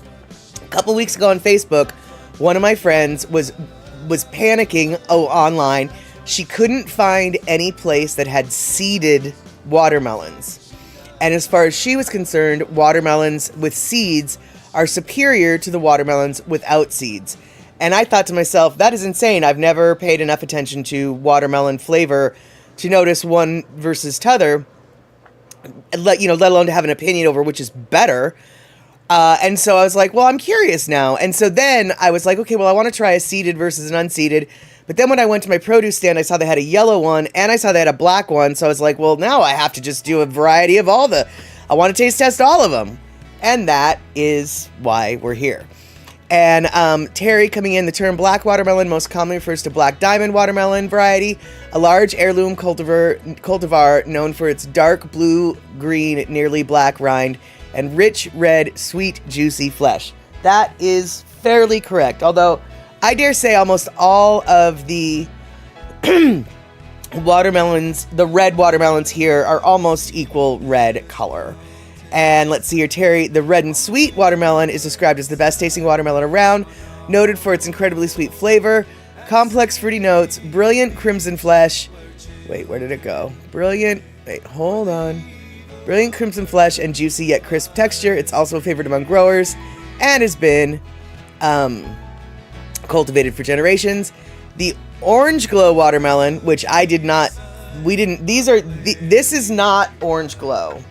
couple weeks ago on Facebook, one of my friends was panicking online. She couldn't find any place that had seeded watermelons. And as far as she was concerned, watermelons with seeds are superior to the watermelons without seeds. And I thought to myself, that is insane. I've never paid enough attention to watermelon flavor to notice one versus t'other. Let alone to have an opinion over which is better. And so I was like, well, I'm curious now. And so then I was like, okay, well, I want to try a seeded versus an unseeded. But then when I went to my produce stand, I saw they had a yellow one and I saw they had a black one. So I was like, well, now I have to just do a variety of I want to taste test all of them. And that is why we're here. And Terry coming in, the term black watermelon most commonly refers to black diamond watermelon variety, a large heirloom cultivar known for its dark blue-green, nearly black rind, and rich red, sweet, juicy flesh. That is fairly correct, although I dare say almost all of the watermelons, the red watermelons here, are almost equal red color. And let's see here, Terry, the red and sweet watermelon is described as the best tasting watermelon around, noted for its incredibly sweet flavor, complex fruity notes, brilliant crimson flesh. Wait, where did it go? Brilliant crimson flesh and juicy yet crisp texture. It's also a favorite among growers and has been cultivated for generations. The Orange Glow watermelon, which this is not Orange Glow.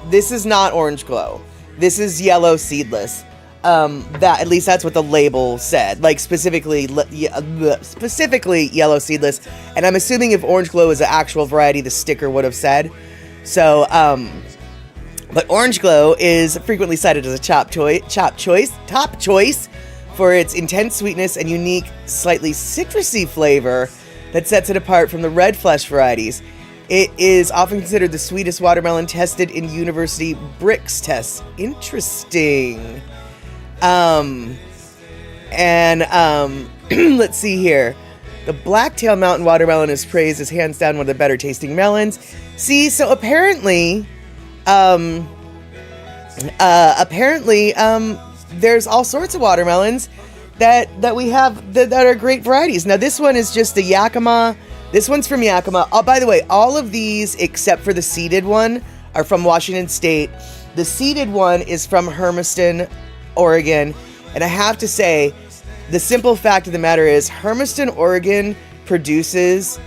This is not Orange Glow. This is yellow seedless. At least that's what the label said. Like specifically yellow seedless. And I'm assuming if Orange Glow is an actual variety, the sticker would have said. So, but Orange Glow is frequently cited as a top choice for its intense sweetness and unique, slightly citrusy flavor that sets it apart from the red flesh varieties. It is often considered the sweetest watermelon tested in university Brix tests. Interesting. Let's see here. The Blacktail Mountain watermelon is praised as hands down one of the better tasting melons. See, so apparently, there's all sorts of watermelons that we have that are great varieties. Now this one is just the Yakima. This one's from Yakima. Oh, by the way, all of these except for the seeded one are from Washington State. The seeded one is from Hermiston, Oregon. And I have to say, the simple fact of the matter is Hermiston, Oregon produces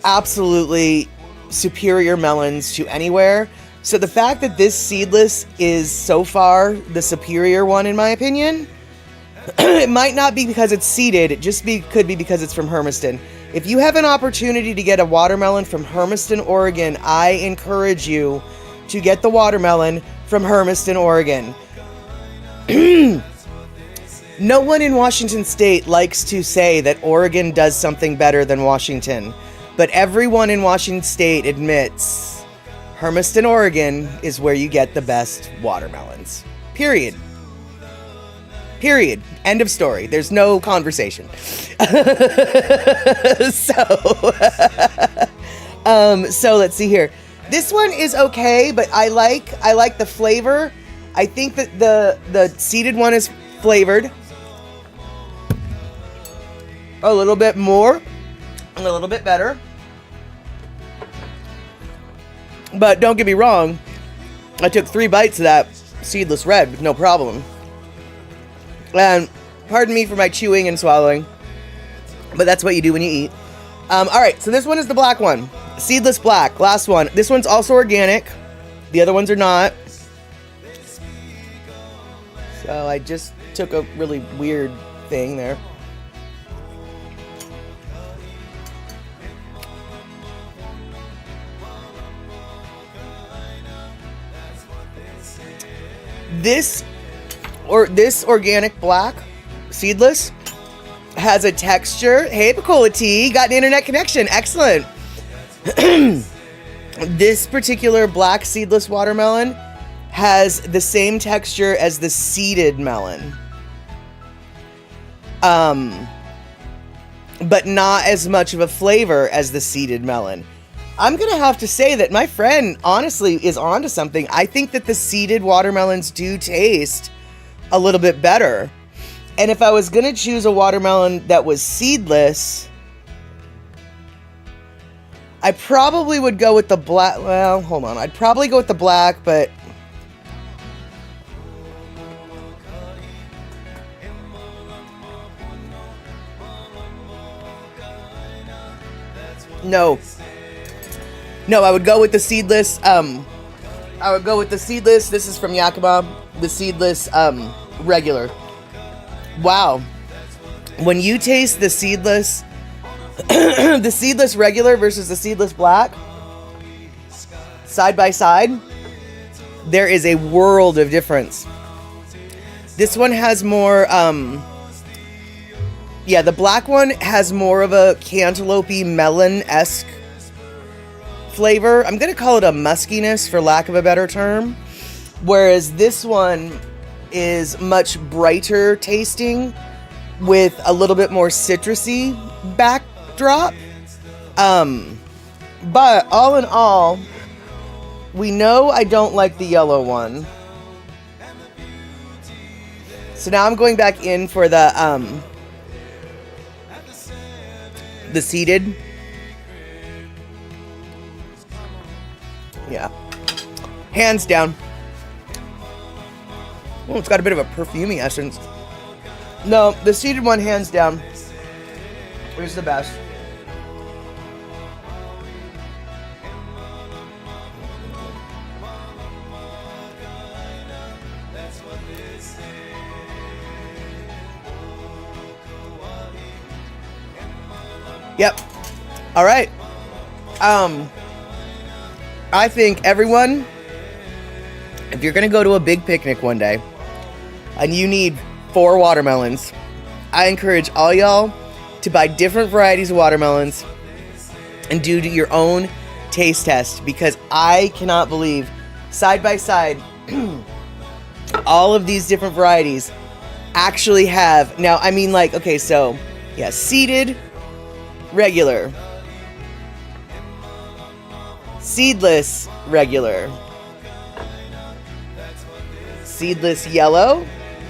absolutely superior melons to anywhere. So the fact that this seedless is so far the superior one, in my opinion, it might not be because it's seeded. It just could be because it's from Hermiston. If you have an opportunity to get a watermelon from Hermiston, Oregon, I encourage you to get the watermelon from Hermiston, Oregon. No one in Washington State likes to say that Oregon does something better than Washington, but everyone in Washington State admits Hermiston, Oregon is where you get the best watermelons. Period. Period. End of story. There's no conversation. So let's see here. This one is okay, but I like the flavor. I think that the seeded one is flavored a little bit more, a little bit better. But don't get me wrong, I took 3 bites of that seedless red with no problem. And pardon me for my chewing and swallowing, but that's what you do when you eat. Alright, so this one is the black one. Seedless black, last one. This one's also organic. The other ones are not. So I just took a really weird thing there. This organic black, seedless, has a texture. Hey, Picola T, got an internet connection. Excellent. This particular black seedless watermelon has the same texture as the seeded melon. But not as much of a flavor as the seeded melon. I'm going to have to say that my friend honestly is onto something. I think that the seeded watermelons do taste a little bit better. And if I was going to choose a watermelon that was seedless, I probably would go with the black. Well, hold on. I'd probably go with the black, but no, I would go with the seedless. This is from Yakima. The seedless, regular. Wow. When you taste the seedless, the seedless regular versus the seedless black, side by side, there is a world of difference. This one has more, the black one has more of a cantaloupe-y melon-esque flavor. I'm going to call it a muskiness for lack of a better term. Whereas this one is much brighter tasting with a little bit more citrusy backdrop. But all in all, we know I don't like the yellow one. So now I'm going back in for the seeded. Yeah. Hands down. Oh, it's got a bit of a perfumey essence. No, the seeded one, hands down, is the best. Yep. All right. I think everyone, if you're gonna go to a big picnic one day and you need 4 watermelons, I encourage all y'all to buy different varieties of watermelons and do your own taste test, because I cannot believe side by side all of these different varieties actually have, now I mean, like, okay, so yeah, seeded regular, seedless regular, seedless yellow,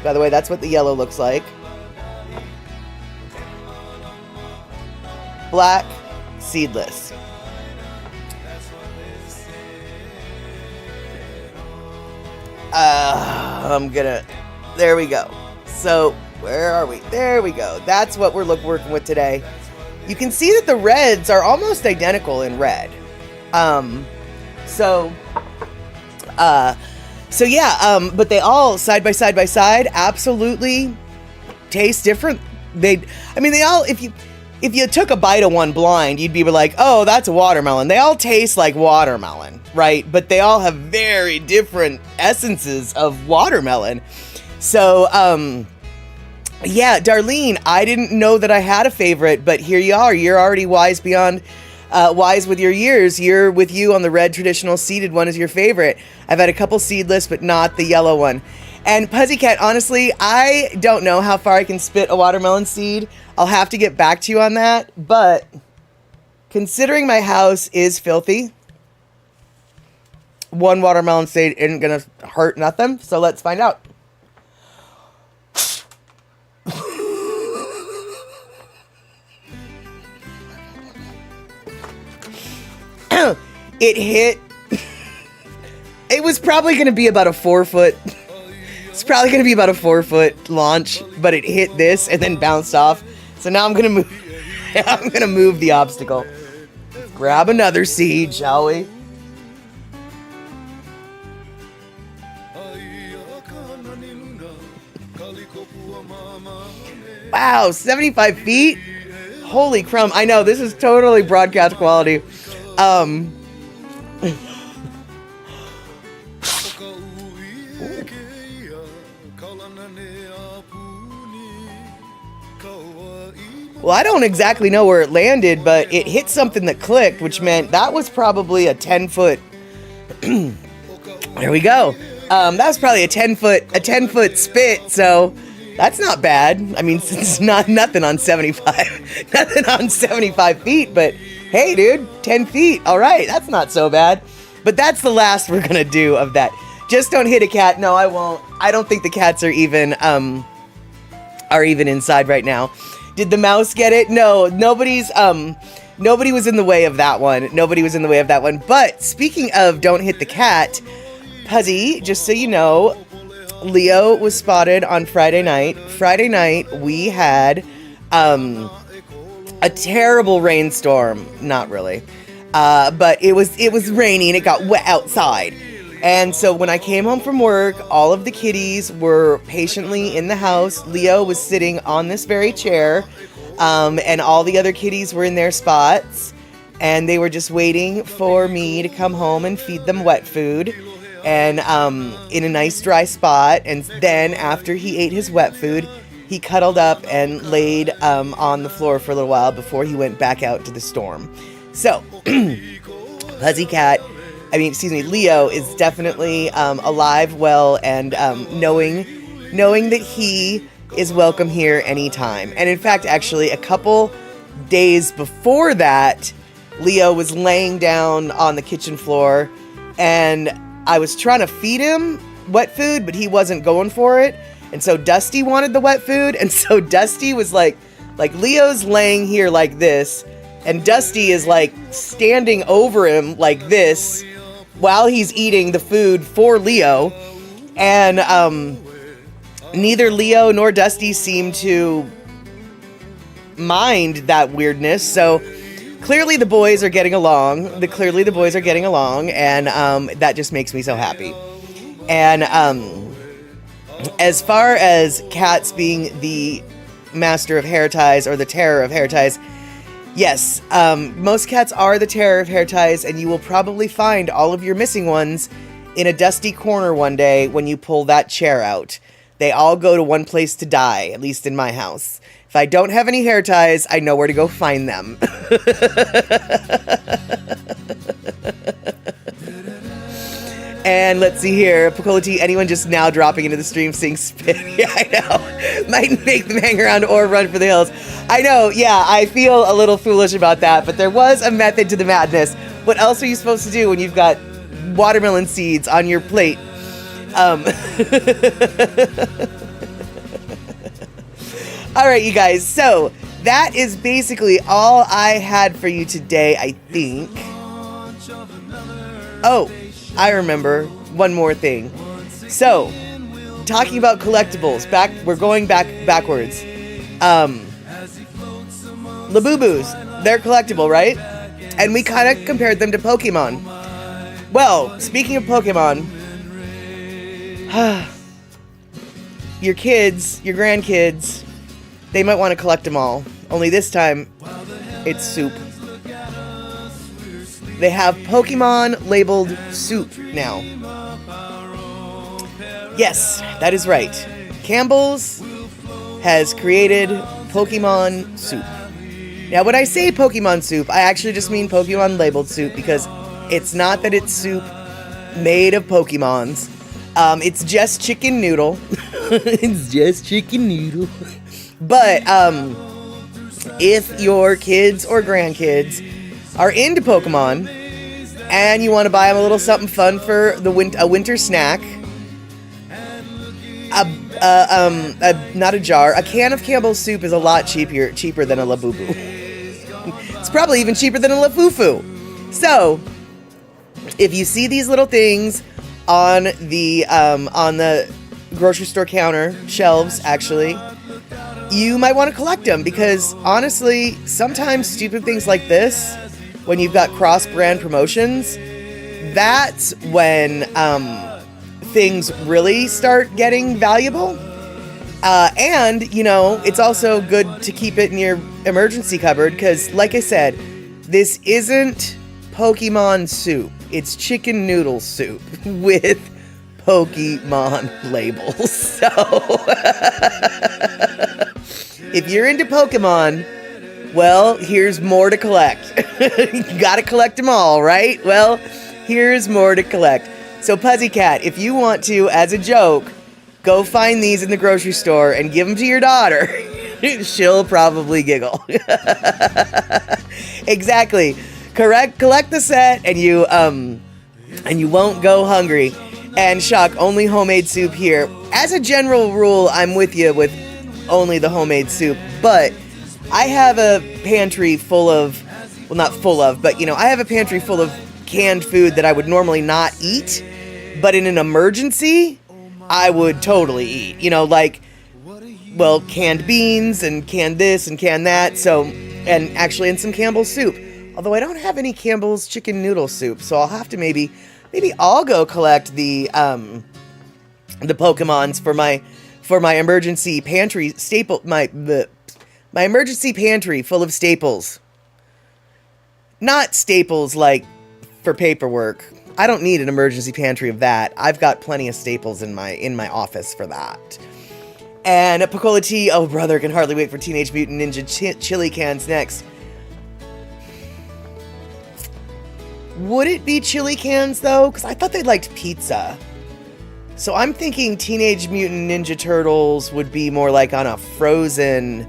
By the way, that's what the yellow looks like. Black, seedless. There we go. So, where are we? There we go. That's what we're working with today. You can see that the reds are almost identical in red. So yeah, but they all side by side absolutely taste different. They all, if you took a bite of one blind, you'd be like, oh, that's a watermelon. They all taste like watermelon, right? But they all have very different essences of watermelon. So, yeah, Darlene, I didn't know that I had a favorite, but here you are. You're already wise beyond wise with your years. You're with you on the red traditional seeded one is your favorite. I've had a couple seedless, but not the yellow one. And Pussycat, honestly, I don't know how far I can spit a watermelon seed. I'll have to get back to you on that. But considering my house is filthy, one watermelon seed isn't going to hurt nothing. So let's find out. It hit. It was probably going to be about a 4 foot. It's probably going to be about a 4 foot launch, but it hit this and then bounced off. So now I'm going to move. I'm going to move the obstacle. Grab another seed, shall we? Wow, 75 feet? Holy crumb. I know, this is totally broadcast quality. Well, I don't exactly know where it landed, but it hit something that clicked, which meant that was probably a 10 foot. There we go. That was probably a 10 foot spit. So that's not bad. I mean, it's nothing on 75, nothing on 75 feet, but hey, dude, 10 feet. All right. That's not so bad, but that's the last we're going to do of that. Just don't hit a cat. No, I won't. I don't think the cats are even inside right now. Did the mouse get it? No, nobody was in the way of that one. Nobody was in the way of that one. But speaking of don't hit the cat, Puzzy, just so you know, Leo was spotted on Friday night. Friday night, we had a terrible rainstorm. Not really. But it was rainy and it got wet outside. And so when I came home from work, all of the kitties were patiently in the house. Leo was sitting on this very chair, and all the other kitties were in their spots, and they were just waiting for me to come home and feed them wet food, and in a nice dry spot. And then after he ate his wet food, he cuddled up and laid on the floor for a little while before he went back out to the storm. So, Leo is definitely alive, well, and knowing that he is welcome here anytime. And in fact, actually, a couple days before that, Leo was laying down on the kitchen floor, and I was trying to feed him wet food, but he wasn't going for it. And so Dusty wanted the wet food, and so Dusty was like Leo's laying here like this, and Dusty is like standing over him like this, while he's eating the food for Leo, and neither Leo nor Dusty seem to mind that weirdness. So clearly the boys are getting along. And that just makes me so happy. And as far as cats being the master of hair ties or the terror of hair ties, yes, most cats are the terror of hair ties, and you will probably find all of your missing ones in a dusty corner one day when you pull that chair out. They all go to one place to die, at least in my house. If I don't have any hair ties, I know where to go find them. And let's see here, Picolati, anyone just now dropping into the stream saying spit? Yeah, I know. Might make them hang around or run for the hills. I know, yeah, I feel a little foolish about that, but there was a method to the madness. What else are you supposed to do when you've got watermelon seeds on your plate? All right, you guys. So that is basically all I had for you today, I think. Oh, I remember one more thing. So, talking about collectibles, we're going backwards. Labubus, they're collectible, right? And we kind of compared them to Pokemon. Well, speaking of Pokemon, your kids, your grandkids, they might want to collect them all. Only this time, it's soup. They have Pokemon labeled soup now. Yes, that is right. Campbell's has created Pokemon soup. Now, when I say Pokemon soup, I actually just mean Pokemon labeled soup because it's not that it's soup made of Pokemons. It's just chicken noodle. It's just chicken noodle. But if your kids or grandkids are into Pokemon and you want to buy them a little something fun for a winter snack, not a jar, a can of Campbell's soup is a lot cheaper than a Labubu. It's probably even cheaper than a Lafufu. So, if you see these little things on the grocery store counter shelves, actually, you might want to collect them because honestly, sometimes stupid things like this, when you've got cross-brand promotions, that's when things really start getting valuable. And, you know, it's also good to keep it in your emergency cupboard because, like I said, this isn't Pokemon soup. It's chicken noodle soup with Pokemon labels. So, if you're into Pokemon, well, here's more to collect. You gotta collect them all, right? Well, here's more to collect. So, Puzzycat, if you want to, as a joke, go find these in the grocery store and give them to your daughter. She'll probably giggle. Exactly. Correct. Collect the set, and you won't go hungry. And Shock, only homemade soup here. As a general rule, I'm with you with only the homemade soup, but I have a pantry full of, well, not full of, but you know, I have a pantry full of canned food that I would normally not eat, but in an emergency, I would totally eat. You know, like, well, canned beans and canned this and canned that. So, and actually in some Campbell's soup. Although I don't have any Campbell's chicken noodle soup, so I'll have to maybe I'll go collect the Pokemons for my emergency pantry my emergency pantry full of staples. Not staples like for paperwork. I don't need an emergency pantry of that. I've got plenty of staples in my office for that. And a Picola Tea. Oh, brother, can hardly wait for Teenage Mutant Ninja chili cans next. Would it be chili cans, though? Because I thought they liked pizza. So I'm thinking Teenage Mutant Ninja Turtles would be more like on a frozen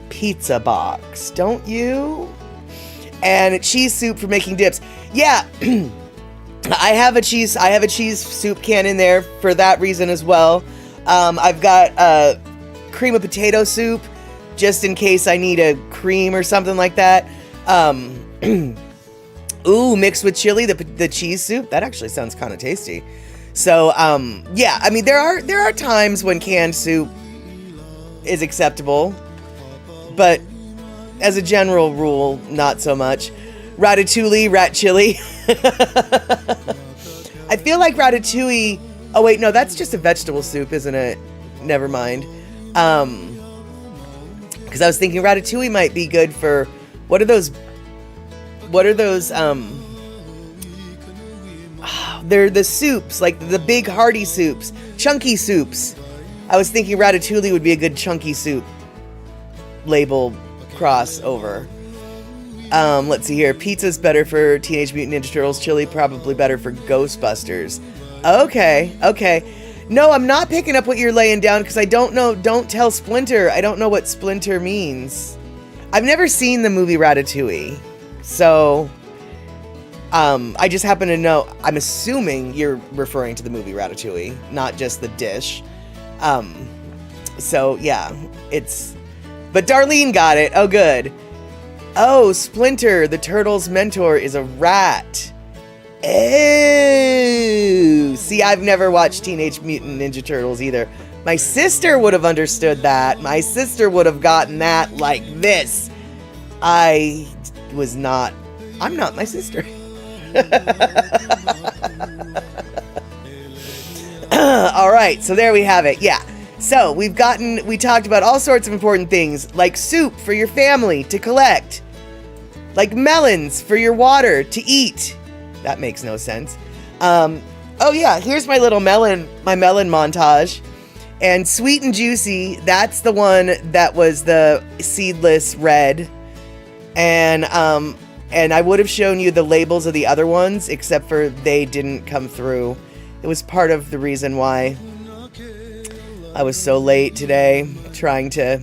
pizza box, don't you? And a cheese soup for making dips. Yeah, I have a cheese soup can in there for that reason as well. I've got cream of potato soup, just in case I need a cream or something like that. Ooh, mixed with chili, the cheese soup. That actually sounds kind of tasty. So, yeah, I mean, there are times when canned soup is acceptable, but as a general rule, not so much. Ratatouille, rat chili. I feel like ratatouille. Oh wait, no, that's just a vegetable soup, isn't it? Never mind. Because I was thinking ratatouille might be good for what are those? They're the soups, like the big hearty soups, chunky soups. I was thinking ratatouille would be a good chunky soup label crossover. Let's see here. Pizza's better for Teenage Mutant Ninja Turtles. Chili probably better for Ghostbusters. Okay. No, I'm not picking up what you're laying down because I don't know. Don't tell Splinter. I don't know what Splinter means. I've never seen the movie Ratatouille. So, I just happen to know, I'm assuming you're referring to the movie Ratatouille, not just the dish. So, yeah, But Darlene got it. Oh, good. Oh, Splinter, the turtle's mentor, is a rat. Oh. See, I've never watched Teenage Mutant Ninja Turtles either. My sister would have understood that. My sister would have gotten that like this. I'm not my sister. All right, so there we have it. Yeah. So we talked about all sorts of important things, like soup for your family to collect, like melons for your water to eat. That makes no sense. Oh yeah, here's my little melon montage. And Sweet and Juicy, that's the one that was the seedless red. And I would have shown you the labels of the other ones, except for they didn't come through. It was part of the reason why I was so late today, trying to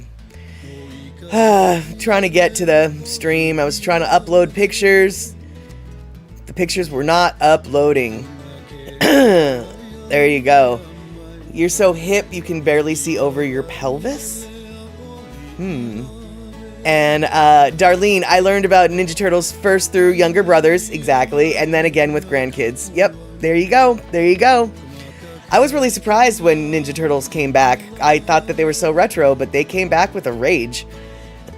get to the stream. I was trying to upload pictures. The pictures were not uploading. There you go. You're so hip you can barely see over your pelvis? And Darlene, I learned about Ninja Turtles first through younger brothers, exactly, and then again with grandkids. Yep, there you go. There you go. I was really surprised when Ninja Turtles came back. I thought that they were so retro, but they came back with a rage.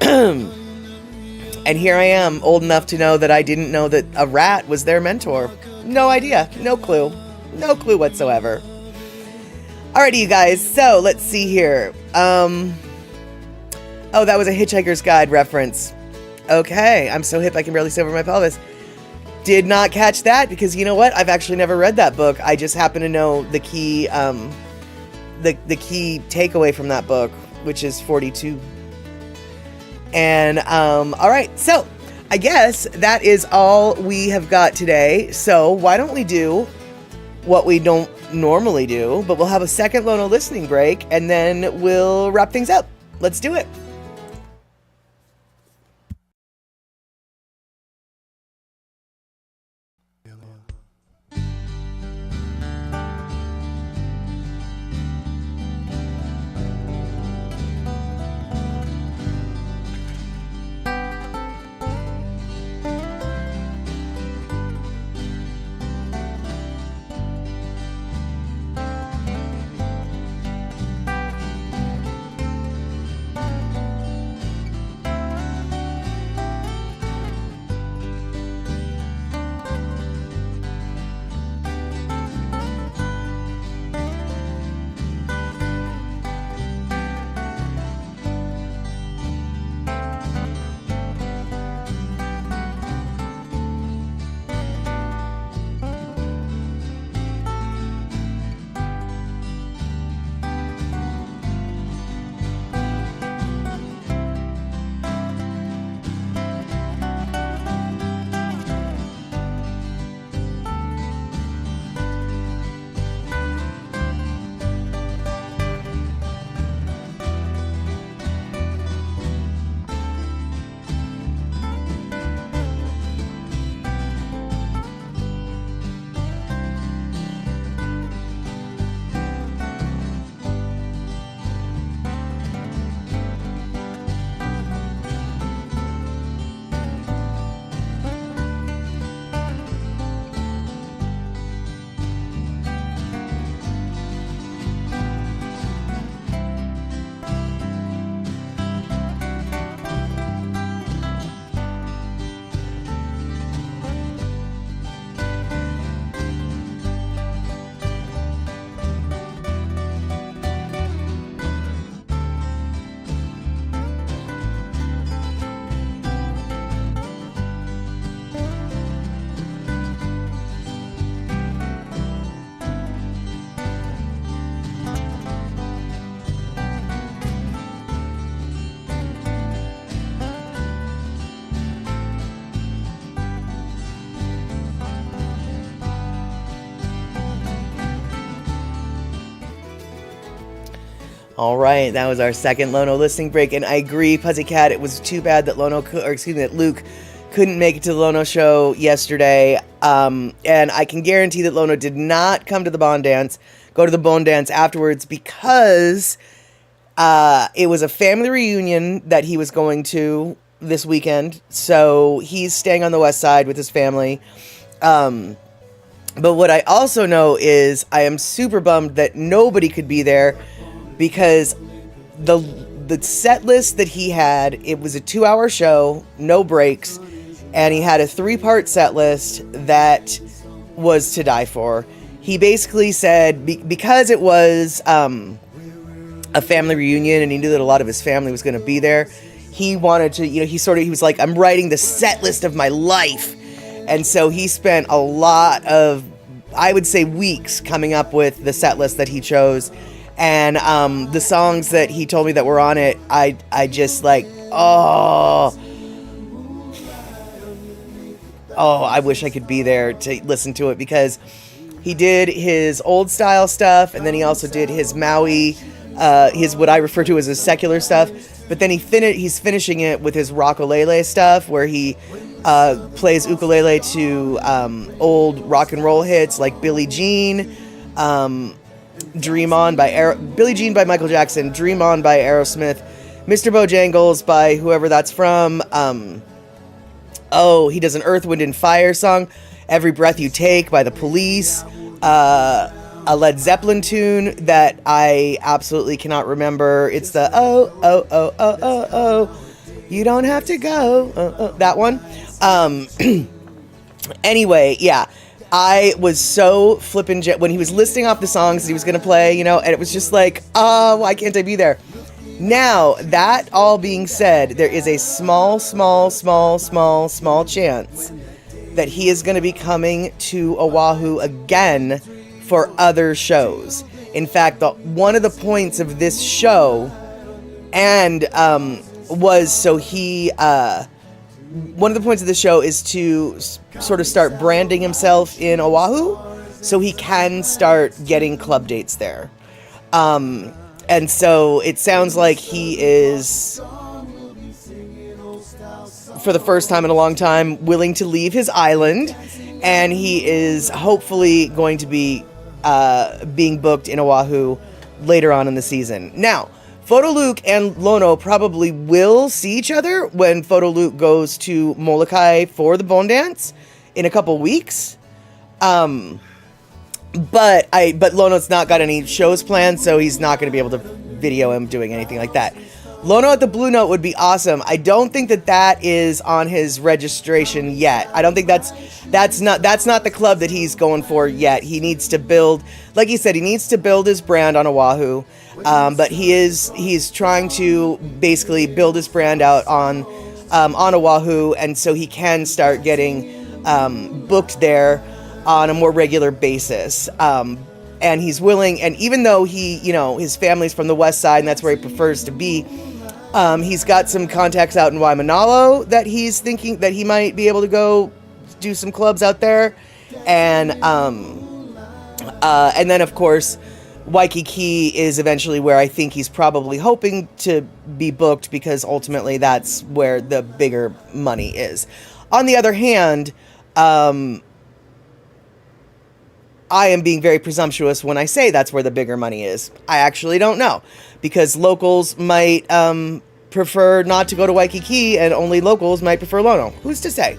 And here I am, old enough to know that I didn't know that a rat was their mentor. No idea. No clue. No clue whatsoever. Alrighty, you guys. So, let's see here. Oh, that was a Hitchhiker's Guide reference. Okay, I'm so hip I can barely see over my pelvis. Did not catch that because you know what? I've actually never read that book. I just happen to know the key, the key takeaway from that book, which is 42. And all right, so I guess that is all we have got today. So why don't we do what we don't normally do, but we'll have a second Lono listening break, and then we'll wrap things up. Let's do it. All right, that was our second Lono listening break, and I agree, Pussycat, it was too bad that that Luke couldn't make it to the Lono show yesterday, and I can guarantee that Lono did not come to the Bone Dance, go to the Bone Dance afterwards, because It was a family reunion that he was going to this weekend, so he's staying on the west side with his family. But what I also know is I am super bummed that nobody could be there, because the set list that he had, it was a 2-hour show, no breaks, and he had a 3-part set list that was to die for. He basically said, because it was a family reunion and he knew that a lot of his family was going to be there, he wanted to, he was like, I'm writing the set list of my life. And so he spent a lot of, I would say, weeks coming up with the set list that he chose. And the songs that he told me that were on it, I just like, I wish I could be there to listen to it, because he did his old style stuff, and then he also did his Maui, his what I refer to as his secular stuff. But then he's finishing it with his Rockalele stuff, where he plays ukulele to old rock and roll hits like Billie Jean, Dream On by Billie Jean by Michael Jackson, Dream On by Aerosmith, Mr. Bojangles by whoever that's from. He does an Earth, Wind and Fire song, Every Breath You Take by The Police, a Led Zeppelin tune that I absolutely cannot remember. It's the you don't have to go, that one. Anyway, yeah, I was so flippin' when he was listing off the songs that he was gonna play, and it was just like, why can't I be there? Now, that all being said, there is a small chance that he is going to be coming to Oahu again for other shows. In fact, one of the points of this show one of the points of the show is to sort of start branding himself in Oahu so he can start getting club dates there. And so it sounds like he is, for the first time in a long time, willing to leave his island, and he is hopefully going to be being booked in Oahu later on in the season. Now, Photoluke and Lono probably will see each other when Photoluke goes to Molokai for the Bone Dance in a couple weeks. But Lono's not got any shows planned, so he's not going to be able to video him doing anything like that. Lono at the Blue Note would be awesome. I don't think that is on his registration yet. I don't think that's not the club that he's going for yet. He needs to build, like he said, he needs to build his brand on Oahu. But he's trying to basically build his brand out on Oahu, and so he can start getting booked there on a more regular basis. And he's willing, and even though his family's from the west side and that's where he prefers to be, he's got some contacts out in Waimanalo that he's thinking that he might be able to go do some clubs out there. And then of course, Waikiki is eventually where I think he's probably hoping to be booked, because ultimately that's where the bigger money is. On the other hand, I am being very presumptuous when I say that's where the bigger money is. I actually don't know, because locals might prefer not to go to Waikiki, and only locals might prefer Lono. Who's to say?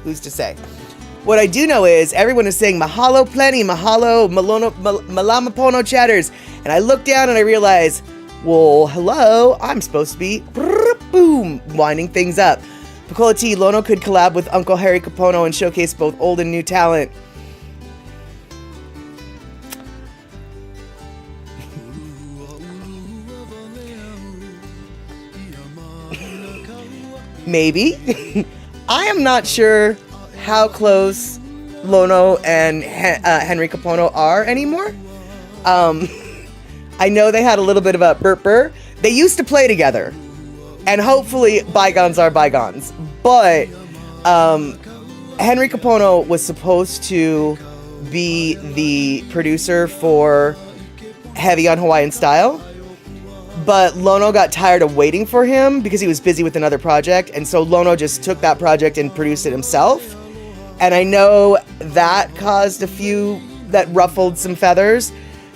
What I do know is everyone is saying mahalo plenty, mahalo, malamapono chatters. And I look down and I realize, well, hello, I'm supposed to be boom, winding things up. Pakola T, Lono could collab with Uncle Harry Kapono and showcase both old and new talent. Maybe. I am not sure how close Lono and Henry Kapono are anymore. I know they had a little bit of a burr. They used to play together, and hopefully bygones are bygones. But Henry Kapono was supposed to be the producer for Heavy on Hawaiian Style, but Lono got tired of waiting for him because he was busy with another project, and so Lono just took that project and produced it himself. And I know that ruffled some feathers.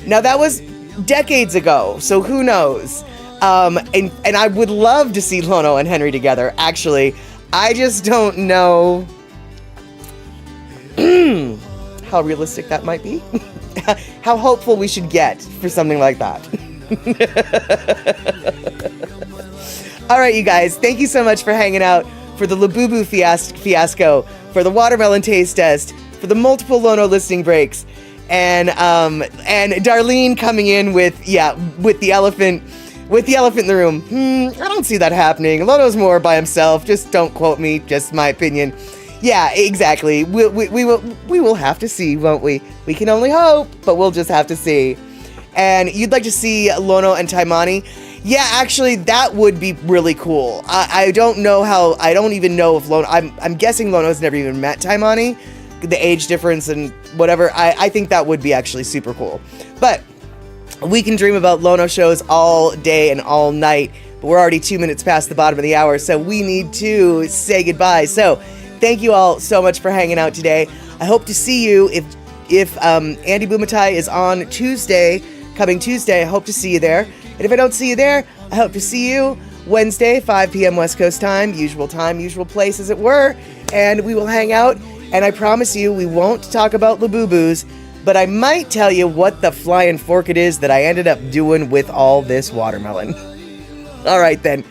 Now, that was decades ago, so who knows? And I would love to see Lono and Henry together, actually. I just don't know how realistic that might be. How hopeful we should get for something like that. All right, you guys, thank you so much for hanging out for the Labubu fiasco, for the watermelon taste test, for the multiple Lono listening breaks, and Darlene coming in with the elephant in the room. I don't see that happening. Lono's more by himself. Just don't quote me. Just my opinion. Yeah, exactly. We will have to see, won't we? We can only hope, but we'll just have to see. And you'd like to see Lono and Taimani? Yeah, actually, that would be really cool. I don't know how. I don't even know if Lono. I'm guessing Lono's never even met Taimani. The age difference and whatever. I think that would be actually super cool. But we can dream about Lono shows all day and all night. But we're already 2 minutes past the bottom of the hour, so we need to say goodbye. So thank you all so much for hanging out today. I hope to see you if Andy Bumatai is on Tuesday, coming Tuesday. I hope to see you there. And if I don't see you there, I hope to see you Wednesday, 5 p.m. West Coast time, usual place as it were. And we will hang out. And I promise you, we won't talk about Labubus, but I might tell you what the flying fork it is that I ended up doing with all this watermelon. All right, then.